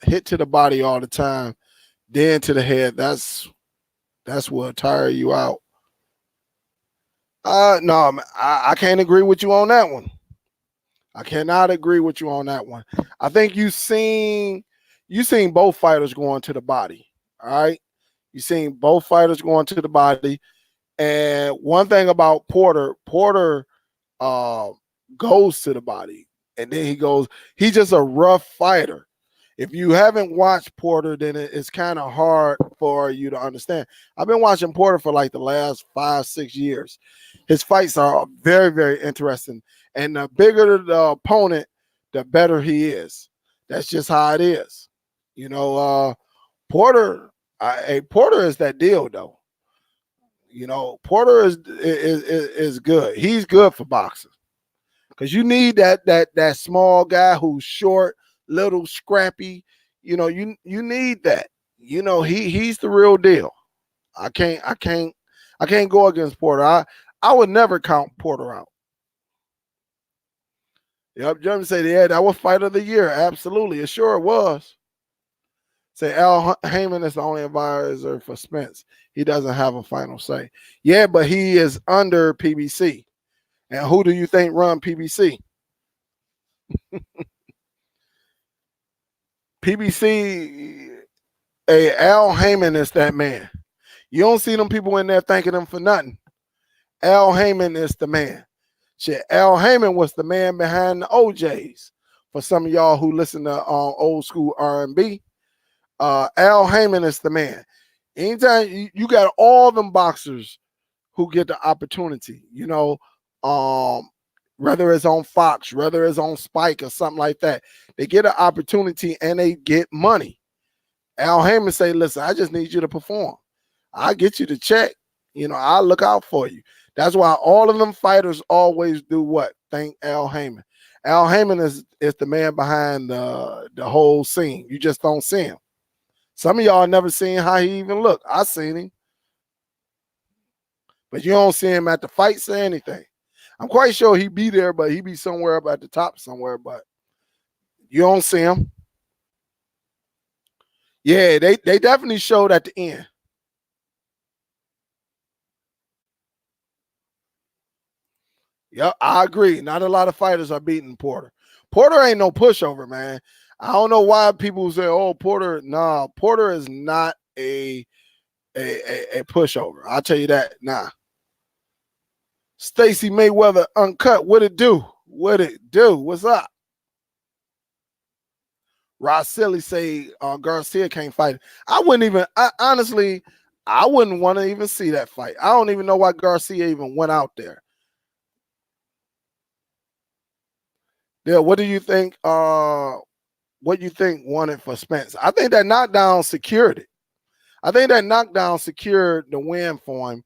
Hit to the body all the time, then to the head. That's what tire you out. No, I can't agree with you on that one. I cannot agree with you on that one. I think you seen both fighters going to the body. All right. You seen both fighters going to the body. And one thing about Porter goes to the body. And then he's just a rough fighter. If you haven't watched Porter, then it's kind of hard for you to understand. I've been watching Porter for like the last 5-6 years. His fights are very, very interesting. And the bigger the opponent, the better he is. That's just how it is. You know, Porter is that deal though. You know, Porter is good. He's good for boxing. Because you need that small guy who's short, little, scrappy. You know, you need that. You know, he's the real deal. I can't go against Porter. I would never count Porter out. Yep, Jeremy said, yeah, that was fight of the year. Absolutely. It sure was. Say Al Heyman is the only advisor for Spence. He doesn't have a final say. Yeah, but he is under PBC. And who do you think run PBC? PBC, Al Heyman is that man. You don't see them people in there thanking him for nothing. Al Heyman is the man. Shit, Al Heyman was the man behind the OJs. For some of y'all who listen to old school R&B, Al Heyman is the man. Anytime you got all them boxers who get the opportunity, you know, whether it's on Fox, whether it's on Spike or something like that, they get an opportunity and they get money. Al Heyman say, listen, I just need you to perform. I'll get you the check. You know, I'll look out for you. That's why all of them fighters always do what? Thank Al Heyman. Al Heyman is the man behind the whole scene. You just don't see him. Some of y'all never seen how he even look. I seen him. But you don't see him at the fights or anything. I'm quite sure he be there, but he be somewhere up at the top somewhere, but you don't see him. Yeah, they definitely showed at the end. Yep, I agree. Not a lot of fighters are beating Porter. Porter ain't no pushover, man. I don't know why people say, oh, Porter. Nah, Porter is not a pushover. I'll tell you that. Nah. Stacy Mayweather Uncut. What it do? What it do? What's up? Ross Silly say Garcia can't fight. I wouldn't even, honestly, I wouldn't want to even see that fight. I don't even know why Garcia even went out there. Yeah, what do you think? What you think won it for Spence? I think that knockdown secured it. I think that knockdown secured the win for him.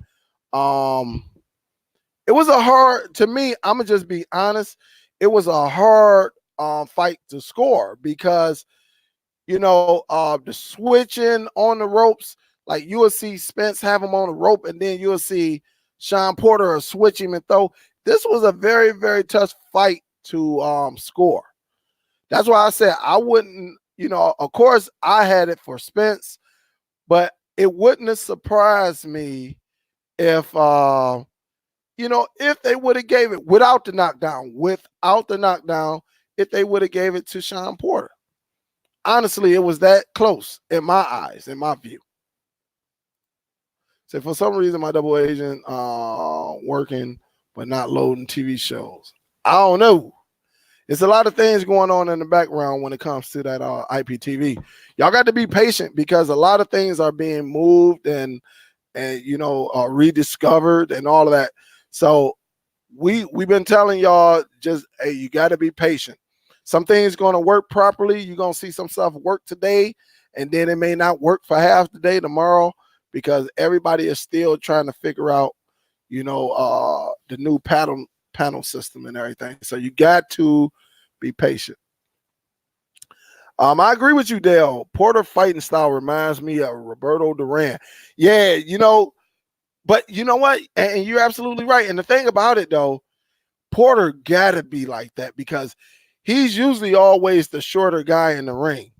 It was a hard, to me, I'm gonna just be honest. It was a hard fight to score because, you know, the switching on the ropes, like you will see Spence have him on the rope, and then you'll see Sean Porter switch him and throw. This was a very, very tough fight to score. That's why I said I wouldn't, you know, of course I had it for Spence, but it wouldn't have surprised me if you know, if they would have gave it without the knockdown, if they would have gave it to Sean Porter. Honestly, it was that close in my eyes, in my view. So for some reason, my double agent working but not loading TV shows. I don't know. It's a lot of things going on in the background when it comes to that IPTV. Y'all got to be patient because a lot of things are being moved and you know, rediscovered and all of that. So we've been telling y'all, just, hey, you got to be patient. Some things going to work properly. You're going to see some stuff work today, and then it may not work for half the day tomorrow because everybody is still trying to figure out the new panel system and everything. So you got to be patient. I agree with you, Dale. Porter fighting style reminds me of Roberto Duran. Yeah, but you know what? And you're absolutely right. And the thing about it, though, Porter gotta be like that because he's usually always the shorter guy in the ring.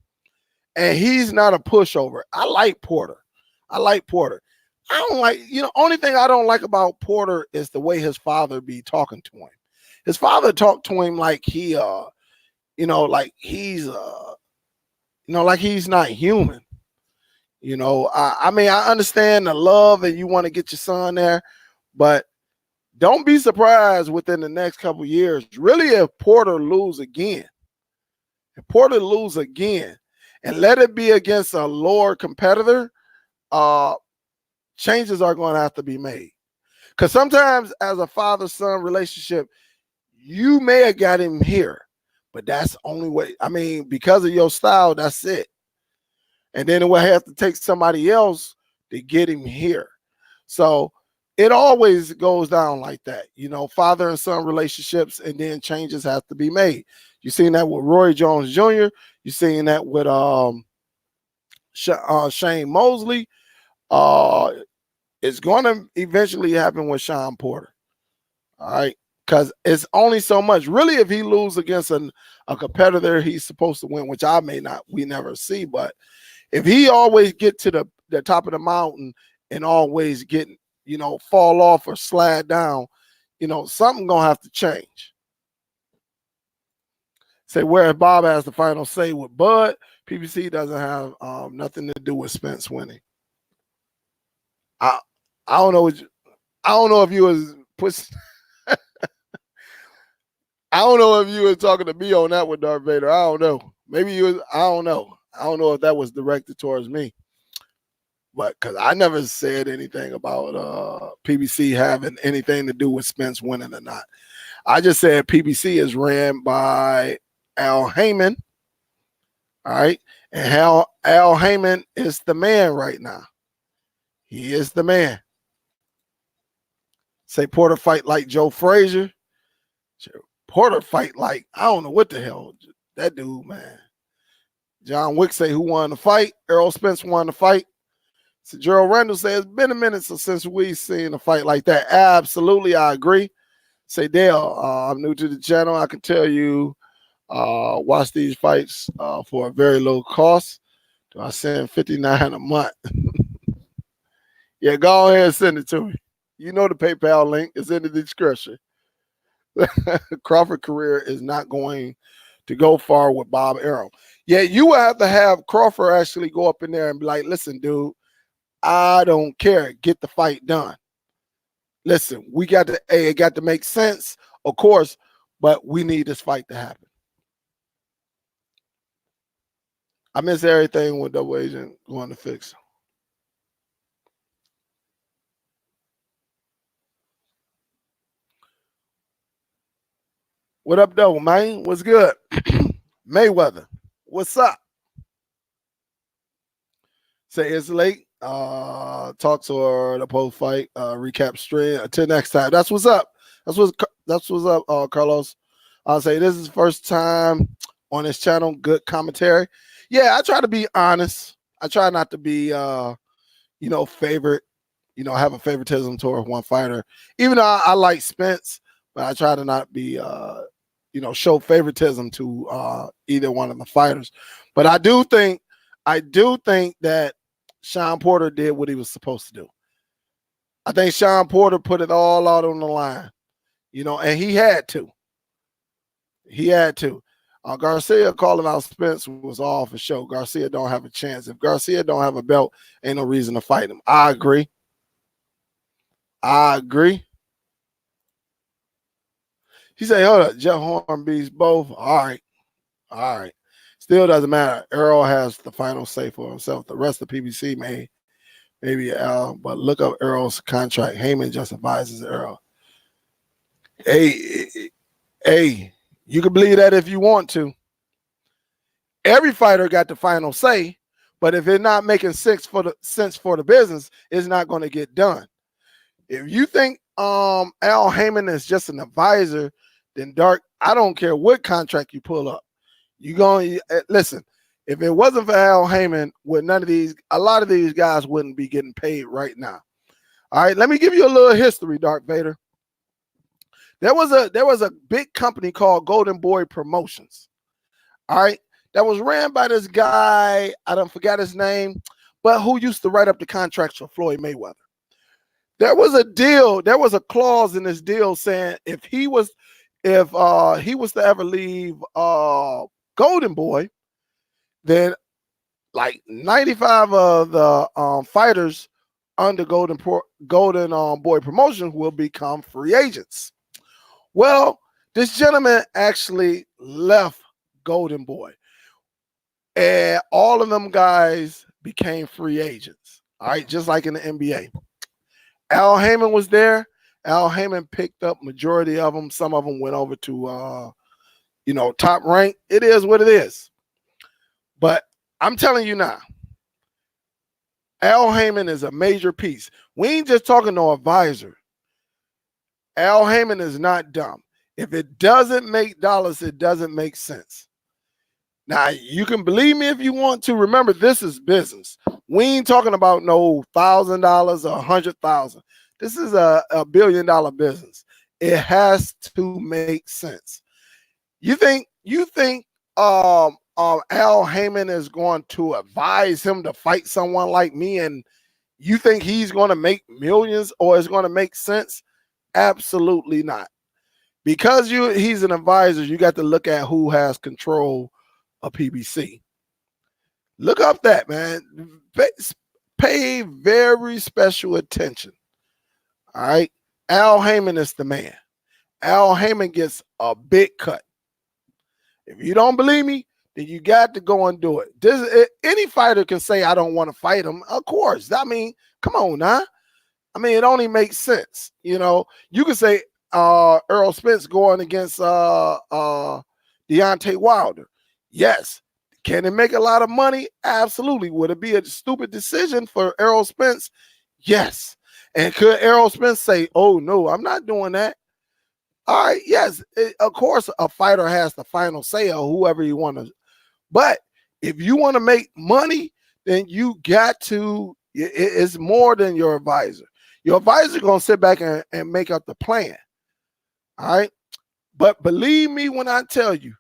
And he's not a pushover. I like Porter. I don't like, only thing I don't like about Porter is the way his father be talking to him. His father talked to him like like he's like he's not human. I mean, I understand the love and you want to get your son there, but don't be surprised within the next couple of years, really, if Porter lose again. And let it be against a lower competitor, changes are going to have to be made. Because sometimes as a father-son relationship, you may have got him here, but that's the only way. I mean, because of your style, that's it. And then it will have to take somebody else to get him here. So it always goes down like that, father and son relationships, and then changes have to be made. You've seen that with Roy Jones Jr. You've seen that with Shane Mosley. It's going to eventually happen with Sean Porter. All right. Because it's only so much. Really, if he loses against a competitor he's supposed to win, which we never see, but if he always get to the top of the mountain and always get, fall off or slide down, something going to have to change. Say, whereas Bob has the final say with Bud, PBC doesn't have nothing to do with Spence winning. I don't know. I don't know if you was I don't know if you were talking to me on that with Darth Vader. I don't know. Maybe you was. I don't know. I don't know if that was directed towards me. But because I never said anything about PBC having anything to do with Spence winning or not. I just said PBC is ran by Al Heyman. All right. And Al Heyman is the man right now. He is the man. Say Porter fight like Joe Frazier. Porter fight like, I don't know what the hell. That dude, man. John Wick say who won the fight. Errol Spence won the fight. So Gerald Randall says it's been a minute since we've seen a fight like that. Absolutely, I agree. Say Dale, I'm new to the channel. I can tell you, watch these fights for a very low cost. Do I send $59 a month? Yeah, go ahead and send it to me. You know the PayPal link is in the description. Crawford career is not going to go far with Bob Arum. Yeah, you will have to have Crawford actually go up in there and be like, listen, dude, I don't care. Get the fight done. Listen, it got to make sense, of course, but we need this fight to happen. I miss everything with Double Agent going to fix. What up, though, man? What's good? Mayweather, what's up? Say it's late. Talks or the post fight recap stream. Until next time. That's what's up. That's what's up, Carlos. I'll say this is the first time on this channel. Good commentary. Yeah, I try to be honest. I try not to be favorite. Have a favoritism toward one fighter. Even though I like Spence, but I try to not be show favoritism to either one of the fighters. But I do think that Sean Porter did what he was supposed to do. I think Sean Porter put it all out on the line, and he had to. Garcia calling out Spence was all for show. Garcia don't have a chance. If Garcia don't have a belt, ain't no reason to fight him. I agree. He said, hold up, Jeff Horn beats both. All right. Still doesn't matter. Errol has the final say for himself. The rest of PBC maybe but look up Errol's contract. Heyman just advises Errol. Hey, you can believe that if you want to. Every fighter got the final say, but if it's not making sense for the business, it's not going to get done. If you think Al Heyman is just an advisor, then Dark, I don't care what contract you pull up. You going listen, if it wasn't for Al Heyman, a lot of these guys wouldn't be getting paid right now. All right, let me give you a little history, Dark Vader. There was a big company called Golden Boy Promotions. All right, that was ran by this guy, I don't forget his name, but who used to write up the contracts for Floyd Mayweather. There was a deal, there was a clause in this deal saying if he was to ever leave Golden Boy, then like 95 of the fighters under Golden Boy Promotions will become free agents. Well, this gentleman actually left Golden Boy, and all of them guys became free agents. All right, just like in the NBA. Al Heyman was there. Al Heyman picked up majority of them. Some of them went over to, Top Rank. It is what it is. But I'm telling you now, Al Heyman is a major piece. We ain't just talking no advisor. Al Heyman is not dumb. If it doesn't make dollars, it doesn't make sense. Now, you can believe me if you want to. Remember, this is business. We ain't talking about no $1,000 or $100,000. This is a $1 billion business. It has to make sense. You think Al Heyman is going to advise him to fight someone like me, and you think he's going to make millions or it's going to make sense? Absolutely not. Because he's an advisor, you got to look at who has control of PBC. Look up that, man. Pay very special attention. All right. Al Heyman is the man. Al Heyman gets a big cut. If you don't believe me, then you got to go and do it. Any fighter can say, I don't want to fight him. Of course. I mean, come on now. I mean, it only makes sense. You know, you can say Errol Spence going against Deontay Wilder. Yes. Can it make a lot of money? Absolutely. Would it be a stupid decision for Errol Spence? Yes. And could Errol Spence say, oh, no, I'm not doing that? All right. Yes. Of course, a fighter has the final say of whoever you want to. But if you want to make money, then you got to, it's more than your advisor. Your advisor is going to sit back and make up the plan. All right. But believe me when I tell you,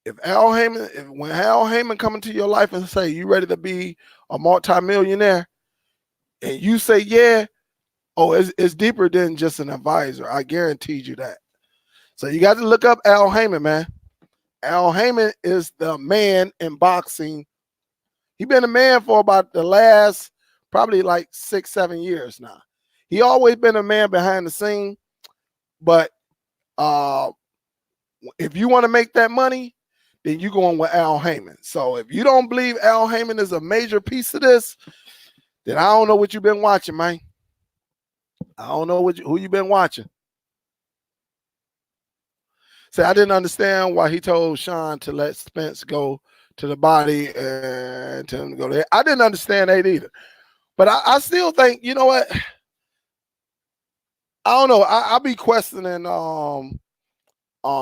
when Al Heyman come into your life and say, you ready to be a multimillionaire? And you say, yeah, oh, it's deeper than just an advisor. I guarantee you that. So you got to look up Al Heyman, man. Al Heyman is the man in boxing. He's been a man for about the last probably like 6-7 years now. He always been a man behind the scene. But if you want to make that money, then you're going with Al Heyman. So if you don't believe Al Heyman is a major piece of this, then I don't know what you've been watching, man. I don't know who you've been watching. See, I didn't understand why he told Sean to let Spence go to the body and tell him to go there. I didn't understand that either. But I still think, you know what? I don't know. I'll be questioning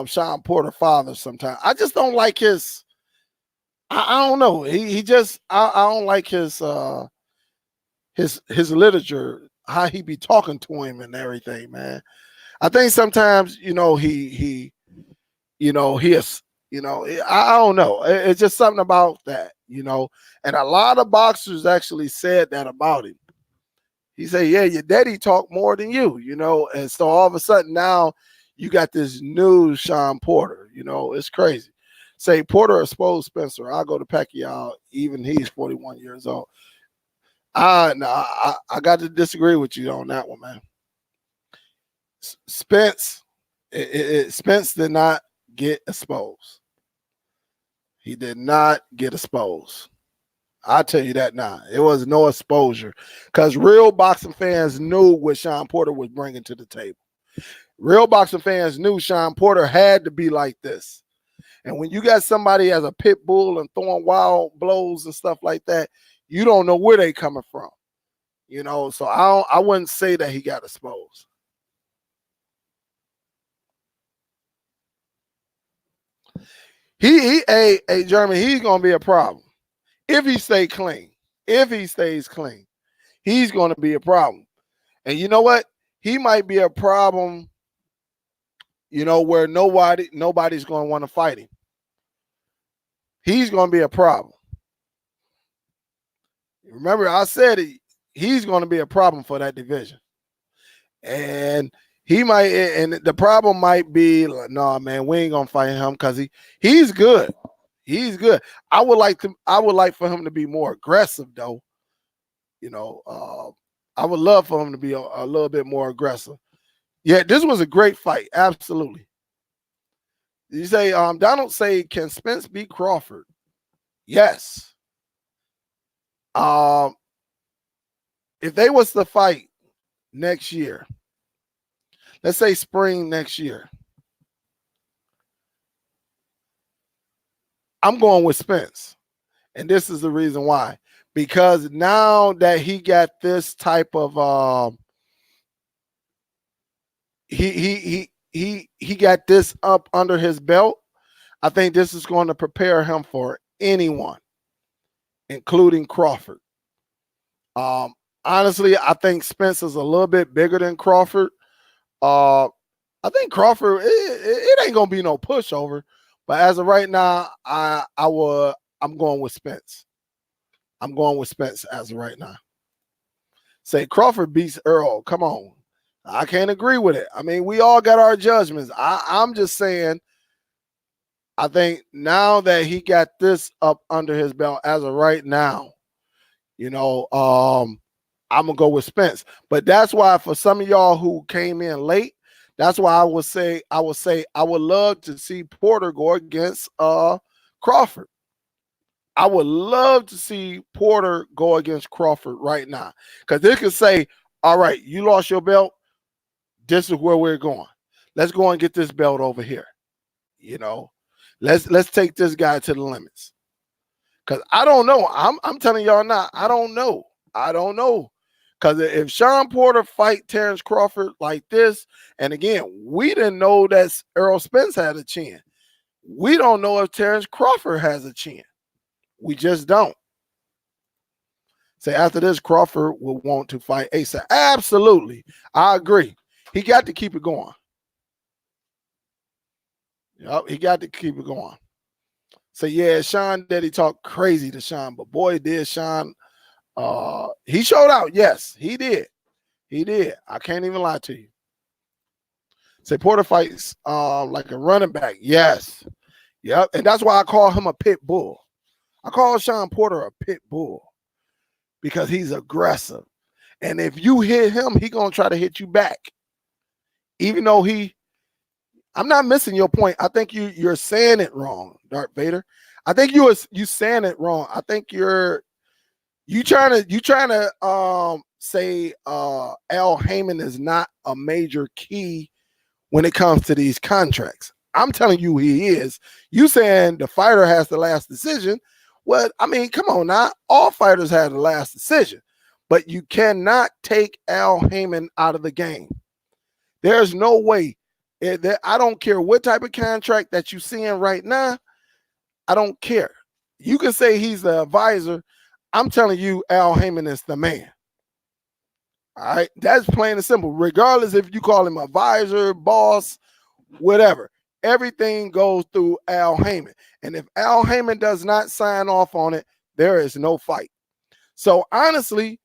Sean Porter father sometimes. I just don't like his. I don't know. He just I don't like his literature, how he be talking to him and everything, man. I think sometimes, he is, I don't know. It's just something about that, and a lot of boxers actually said that about him. He said, yeah, your daddy talked more than you, and so all of a sudden now you got this new Sean Porter, it's crazy. Say Porter exposed Spencer. I'll go to Pacquiao, even he's 41 years old. No, I got to disagree with you on that one, man. Spence did not get exposed. He did not get exposed. I'll tell you that now. It was no exposure because real boxing fans knew what Sean Porter was bringing to the table. Real boxing fans knew Sean Porter had to be like this. And when you got somebody as a pit bull and throwing wild blows and stuff like that, you don't know where they coming from. So I wouldn't say that he got exposed. Hey, Jeremy, he's gonna be a problem if he stay clean. If he stays clean, he's gonna be a problem. And you know what? He might be a problem, where nobody's gonna want to fight him. He's gonna be a problem. Remember, I said he's gonna be a problem for that division. And he might, and the problem might be, like, no, man, we ain't gonna fight him because he's good. He's good. I would like for him to be more aggressive, though. I would love for him to be a little bit more aggressive. Yeah, this was a great fight. Absolutely. You say, Donald say, can Spence beat Crawford? Yes. If they was to fight next year, let's say spring next year, I'm going with Spence. And this is the reason why. Because now that he got this type of he got this up under his belt, I think this is going to prepare him for anyone, including Crawford. Honestly, I think Spence is a little bit bigger than Crawford. I think Crawford, it ain't gonna be no pushover, but as of right now, I'm going with Spence. I'm going with Spence as of right now. Say Crawford beats Earl. Come on. I can't agree with it. I mean, we all got our judgments. I'm just saying, I think now that he got this up under his belt as of right now, I'm gonna go with Spence. But that's why for some of y'all who came in late, that's why I would say I would love to see Porter go against Crawford. I would love to see Porter go against Crawford right now. Because they could say, all right, you lost your belt. This is where we're going. Let's go and get this belt over here. Let's take this guy to the limits. Because I don't know. I'm telling y'all now, I don't know. Because if Sean Porter fight Terrence Crawford like this, and again, we didn't know that Errol Spence had a chin. We don't know if Terrence Crawford has a chin. We just don't. Say after this, Crawford will want to fight ASAP. Absolutely. I agree. He got to keep it going. Yep, he got to keep it going. So yeah, Sean did he talk crazy to Sean, but boy, did Sean he showed out. Yes, he did. He did. I can't even lie to you. Say Porter fights like a running back. Yes. Yep. And that's why I call him a pit bull. I call Sean Porter a pit bull because he's aggressive. And if you hit him, he's going to try to hit you back. Even though I'm not missing your point. I think you're saying it wrong, Darth Vader. I think you saying it wrong. I think you trying to say Al Heyman is not a major key when it comes to these contracts. I'm telling you he is. You saying the fighter has the last decision. Well, I mean, come on now. All fighters have the last decision. But you cannot take Al Heyman out of the game. There's no way. I don't care what type of contract that you're seeing right now. I don't care. You can say he's the advisor. I'm telling you, Al Heyman is the man. All right. That's plain and simple. Regardless if you call him advisor, boss, whatever. Everything goes through Al Heyman. And if Al Heyman does not sign off on it, there is no fight. So honestly,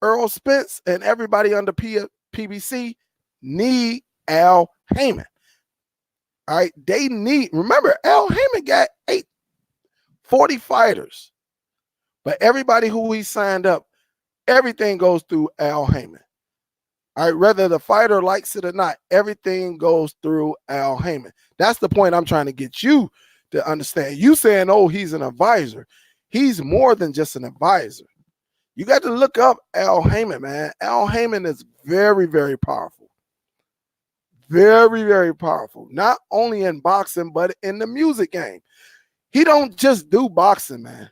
Errol Spence and everybody under PBC need Al Heyman. All right. They need, remember, Al Heyman got 40 fighters. But everybody who he signed up, everything goes through Al Heyman. All right, whether the fighter likes it or not, everything goes through Al Heyman. That's the point I'm trying to get you to understand. You saying, oh, he's an advisor. He's more than just an advisor. You got to look up Al Heyman, man. Al Heyman is very, very powerful. Very, very powerful. Not only in boxing, but in the music game. He don't just do boxing, man.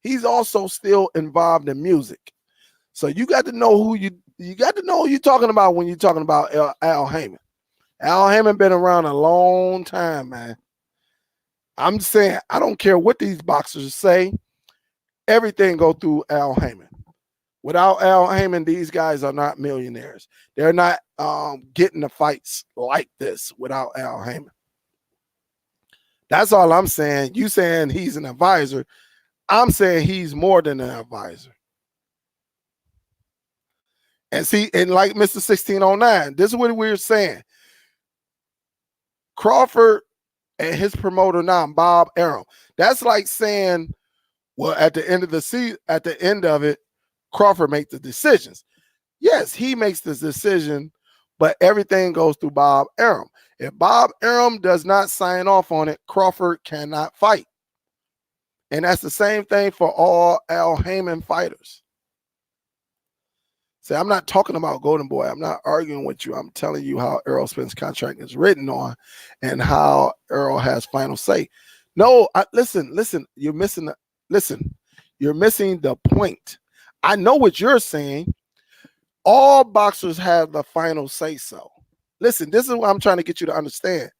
He's also still involved in music. So you got to know who you're talking about when you're talking about Al Heyman. Al Heyman been around a long time, man. I'm saying I don't care what these boxers say. Everything go through Al Heyman. Without Al Heyman, these guys are not millionaires. They're not getting the fights like this without Al Heyman. That's all I'm saying. You saying he's an advisor. I'm saying he's more than an advisor. And see, and like Mr. 1609, this is what we're saying. Crawford and his promoter now, Bob Arum. That's like saying, well, at the end of the season, at the end of it, Crawford makes the decisions. Yes, he makes the decision, but everything goes through Bob Arum. If Bob Arum does not sign off on it, Crawford cannot fight. And that's the same thing for all Al Heyman fighters. See, I'm not talking about Golden Boy. I'm not arguing with you. I'm telling you how Errol Spence's contract is written on and how Errol has final say. No, listen, you're missing you're missing the point. I know what you're saying. All boxers have the final say so. Listen, this is what I'm trying to get you to understand.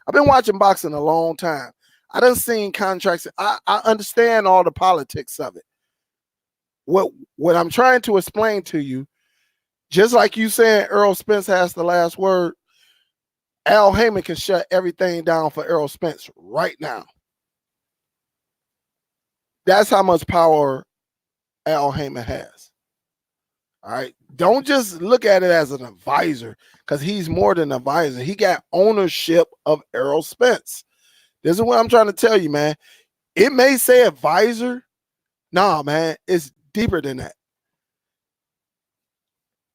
I've been watching boxing a long time. I done seen contracts. I understand all the politics of it. What I'm trying to explain to you, just like you saying Errol Spence has the last word, Al Heyman can shut everything down for Errol Spence right now. That's how much power Al Heyman has. All right. Don't just look at it as an advisor, because he's more than an advisor. He got ownership of Errol Spence. This is what I'm trying to tell you, man. It may say advisor. Nah, man, it's deeper than that.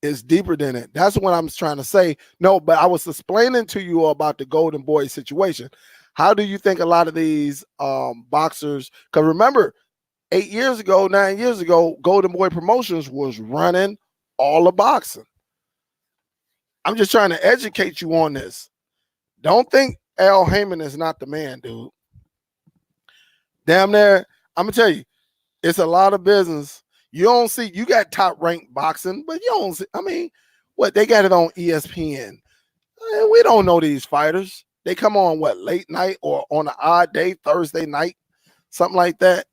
It's deeper than it. That's what I'm trying to say. No, but I was explaining to you about the Golden Boy situation. How do you think a lot of these boxers, because remember, 9 years ago, Golden Boy Promotions was running all the boxing. I'm just trying to educate you on this. Don't think Al Heyman is not the man, dude. Damn near, I'm going to tell you, it's a lot of business. You don't see, you got top ranked boxing, but you don't see, I mean, what, they got it on ESPN. We don't know these fighters. They come on, what, late night or on an odd day, Thursday night, something like that.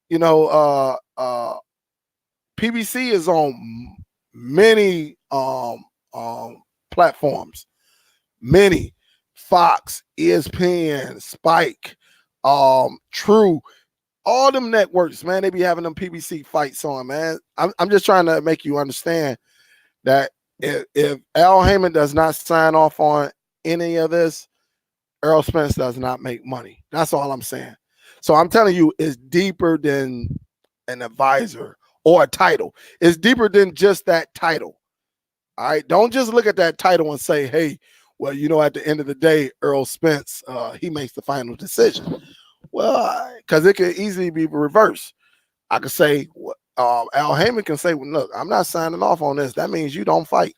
You know, PBC is on many platforms, many. Fox, ESPN, Spike, True, all them networks, man, they be having them PBC fights on, man. I'm just trying to make you understand that if Al Heyman does not sign off on any of this, Errol Spence does not make money. That's all I'm saying. So I'm telling you, it's deeper than an advisor or a title. It's deeper than just that title. All right. Don't just look at that title and say, hey, well, you know, at the end of the day, Errol Spence, he makes the final decision. Well, because it could easily be reversed. I could say, Al Heyman can say, well, look, I'm not signing off on this. That means you don't fight.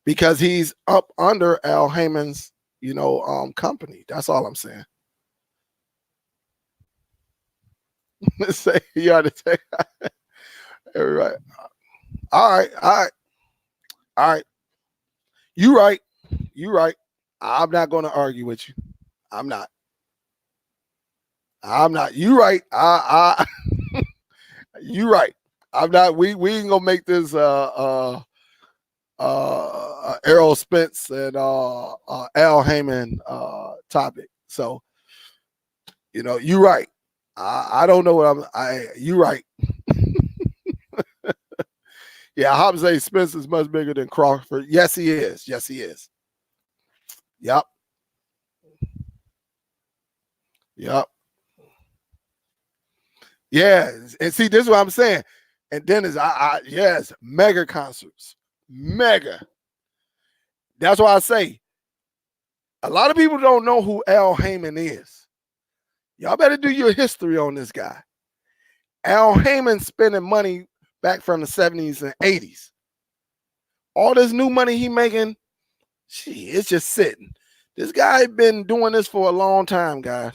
Because he's up under Al Heyman's, you know, company. That's all I'm saying. Let's say you ought to take right. All right. You right. I'm not going to argue with you. I'm not. You right. You right. I'm not. We ain't gonna make this Errol Spence and Al Heyman topic. So, you know, you right. I don't know what you right. Yeah, Hamza Spence is much bigger than Crawford. Yes, he is. Yes, he is. Yep. Yeah, and see, this is what I'm saying. And then yes, mega concerts. Mega. That's why I say a lot of people don't know who Al Heyman is. Y'all better do your history on this guy. Al Heyman spending money back from the 70s and 80s. All this new money he making, it's just sitting. This guy been doing this for a long time, guys.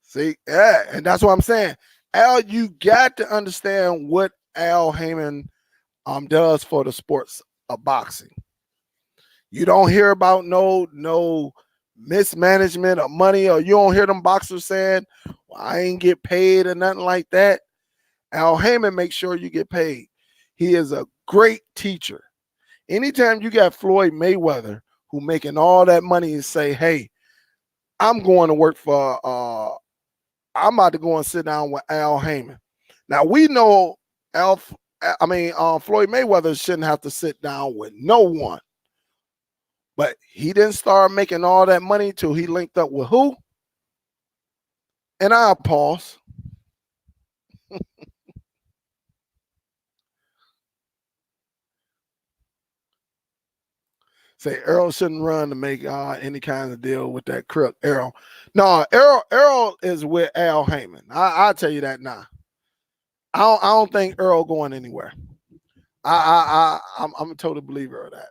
See, yeah, and that's what I'm saying. Al, you got to understand what Al Heyman does for the sports of boxing. You don't hear about no mismanagement of money, or you don't hear them boxers saying, well, I ain't get paid or nothing like that. Al Heyman makes sure you get paid. He is a great teacher. Anytime you got Floyd Mayweather who making all that money and say, hey, I'm going to work for I'm about to go and sit down with Al Heyman. Now we know Floyd Mayweather shouldn't have to sit down with no one. But he didn't start making all that money till he linked up with who? And I'll pause. Say Errol shouldn't run to make any kind of deal with that crook. Errol. No, Errol is with Al Heyman. I'll tell you that now. I don't think Errol going anywhere. I'm a total believer of that.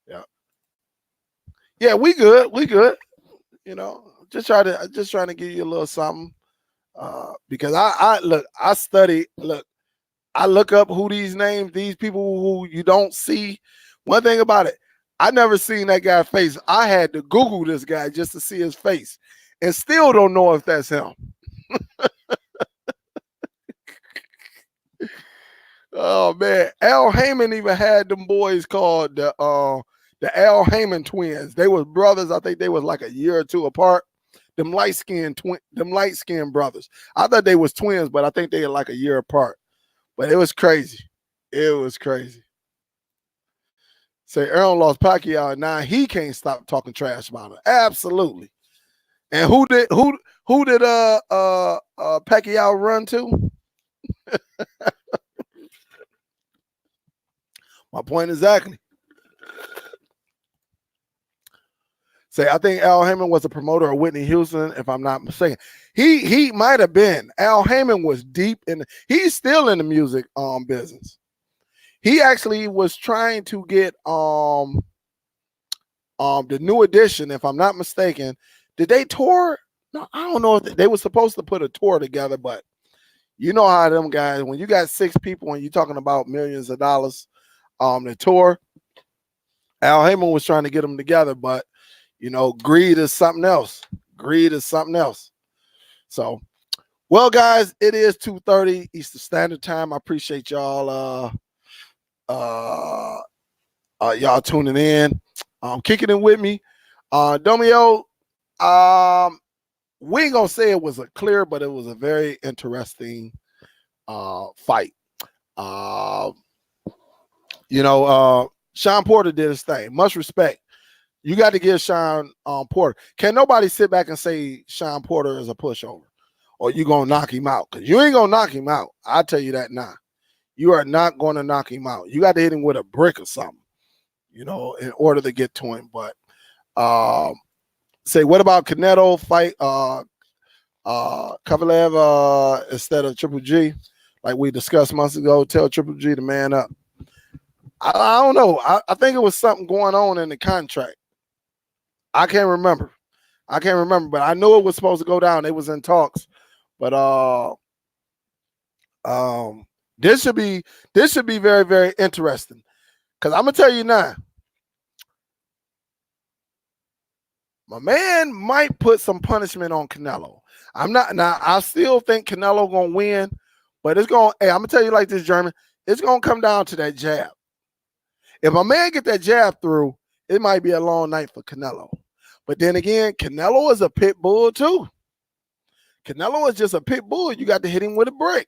Yeah. Yeah, we good. We good. You know, just trying to give you a little something. Because I look up who these people who you don't see. One thing about it, I never seen that guy's face. I had to Google this guy just to see his face, and still don't know if that's him. Oh man, Al Heyman even had them boys called the Al Heyman twins. They was brothers. I think they was like a year or two apart. Them light skinned brothers. I thought they was twins, but I think they were like a year apart. But it was crazy. It was crazy. Say Aaron lost Pacquiao, and now he can't stop talking trash about it. Absolutely. And who did Pacquiao run to? My point exactly. Say, I think Al Heyman was a promoter of Whitney Houston, if I'm not mistaken. He might have been. Al Heyman was deep he's still in the music business. He actually was trying to get the New Edition, if I'm not mistaken. Did they tour? No, I don't know if they were supposed to put a tour together, but you know how them guys, when you got 6 people and you're talking about millions of dollars, the tour, Al Heyman was trying to get them together, but you know, greed is something else. Greed is something else. So, well, guys, it is 2:30 Eastern Standard Time. I appreciate y'all y'all tuning in, kicking it with me. Domio, we ain't gonna say it was a clear, but it was a very interesting fight. Sean Porter did his thing. Much respect. You got to give Sean Porter. Can nobody sit back and say Sean Porter is a pushover, or you gonna knock him out? Because you ain't gonna knock him out. I'll tell you that now. You are not going to knock him out. You got to hit him with a brick or something, in order to get to him. But say, what about Canelo fight Kovalev instead of Triple G, like we discussed months ago? Tell Triple G to man up. I don't know. I think it was something going on in the contract. I can't remember, but I know it was supposed to go down. It was in talks, but this should be very, very interesting. Because I'm gonna tell you now, my man might put some punishment on Canelo. I still think Canelo gonna win, but I'm gonna tell you like this, German. It's gonna come down to that jab. If my man get that jab through, it might be a long night for Canelo. But then again, Canelo is a pit bull too. Canelo is just a pit bull. You got to hit him with a brick.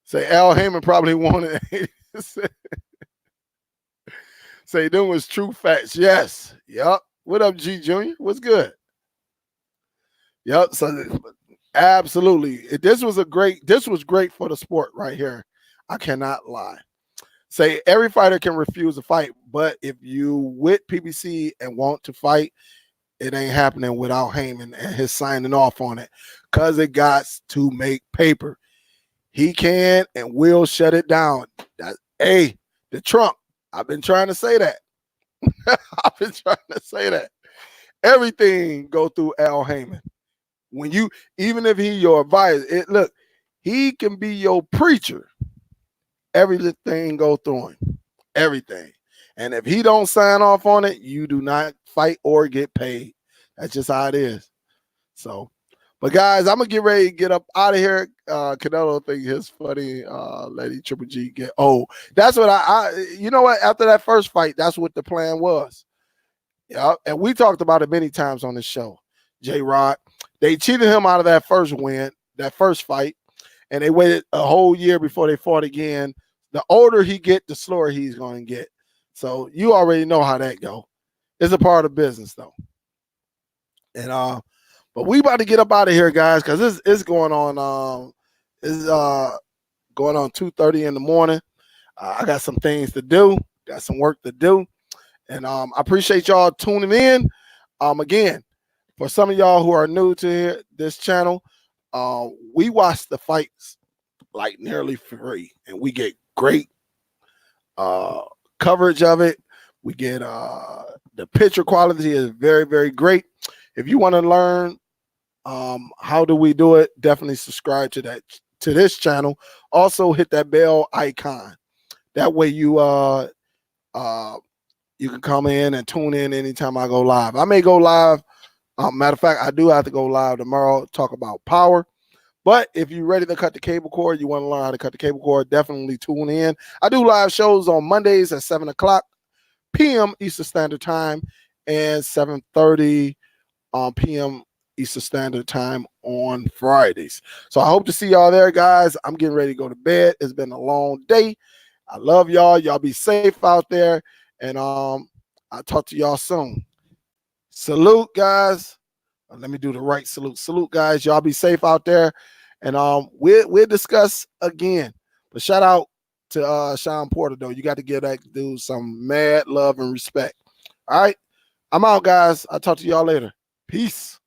Say Al Heyman probably wanted. Say them was true facts. Yes. Yep. What up, G Junior? What's good? Yep. So absolutely. This was great for the sport right here. I cannot lie. Say every fighter can refuse a fight, but if you with PBC and want to fight, it ain't happening without Heyman and his signing off on it, because it got to make paper. He can and will shut it down. The Trump. I've been trying to say that. Everything go through Al Heyman. Even if he your advisor, look, he can be your preacher. everything go through him. Everything. And if he don't sign off on it, you do not fight or get paid. That's just how it is. So, but guys, I'm gonna get ready to get up out of here. Canelo think his funny lady Triple G get that's what I you know what, after that first fight, that's what the plan was. Yeah, and we talked about it many times on the show. J-Rod, they cheated him out of that first win, that first fight, and they waited a whole year before they fought again. The older he get, the slower he's going to get. So you already know how that go. It's a part of business though. And but we about to get up out of here, guys, because it's going on. It's going on 2:30 in the morning. I got some things to do. Got some work to do. And I appreciate y'all tuning in. Again, for some of y'all who are new to this channel, we watch the fights like nearly free, and we get great coverage of it. We get the picture quality is very, very great. If you want to learn how do we do it, definitely subscribe to this channel. Also hit that bell icon. That way you can come in and tune in anytime I go live. I may go live. Matter of fact, I do have to go live tomorrow, talk about power. But if you're ready to cut the cable cord, you want to learn how to cut the cable cord, definitely tune in. I do live shows on Mondays at 7 o'clock p.m. Eastern Standard Time and 7:30 p.m. Eastern Standard Time on Fridays. So I hope to see y'all there, guys. I'm getting ready to go to bed. It's been a long day. I love y'all. Y'all be safe out there. And I'll talk to y'all soon. Salute, guys. Let me do the right salute. Salute, guys. Y'all be safe out there. And we'll discuss again. But shout out to Sean Porter, though. You got to give that dude some mad love and respect. All right. I'm out, guys. I'll talk to y'all later. Peace.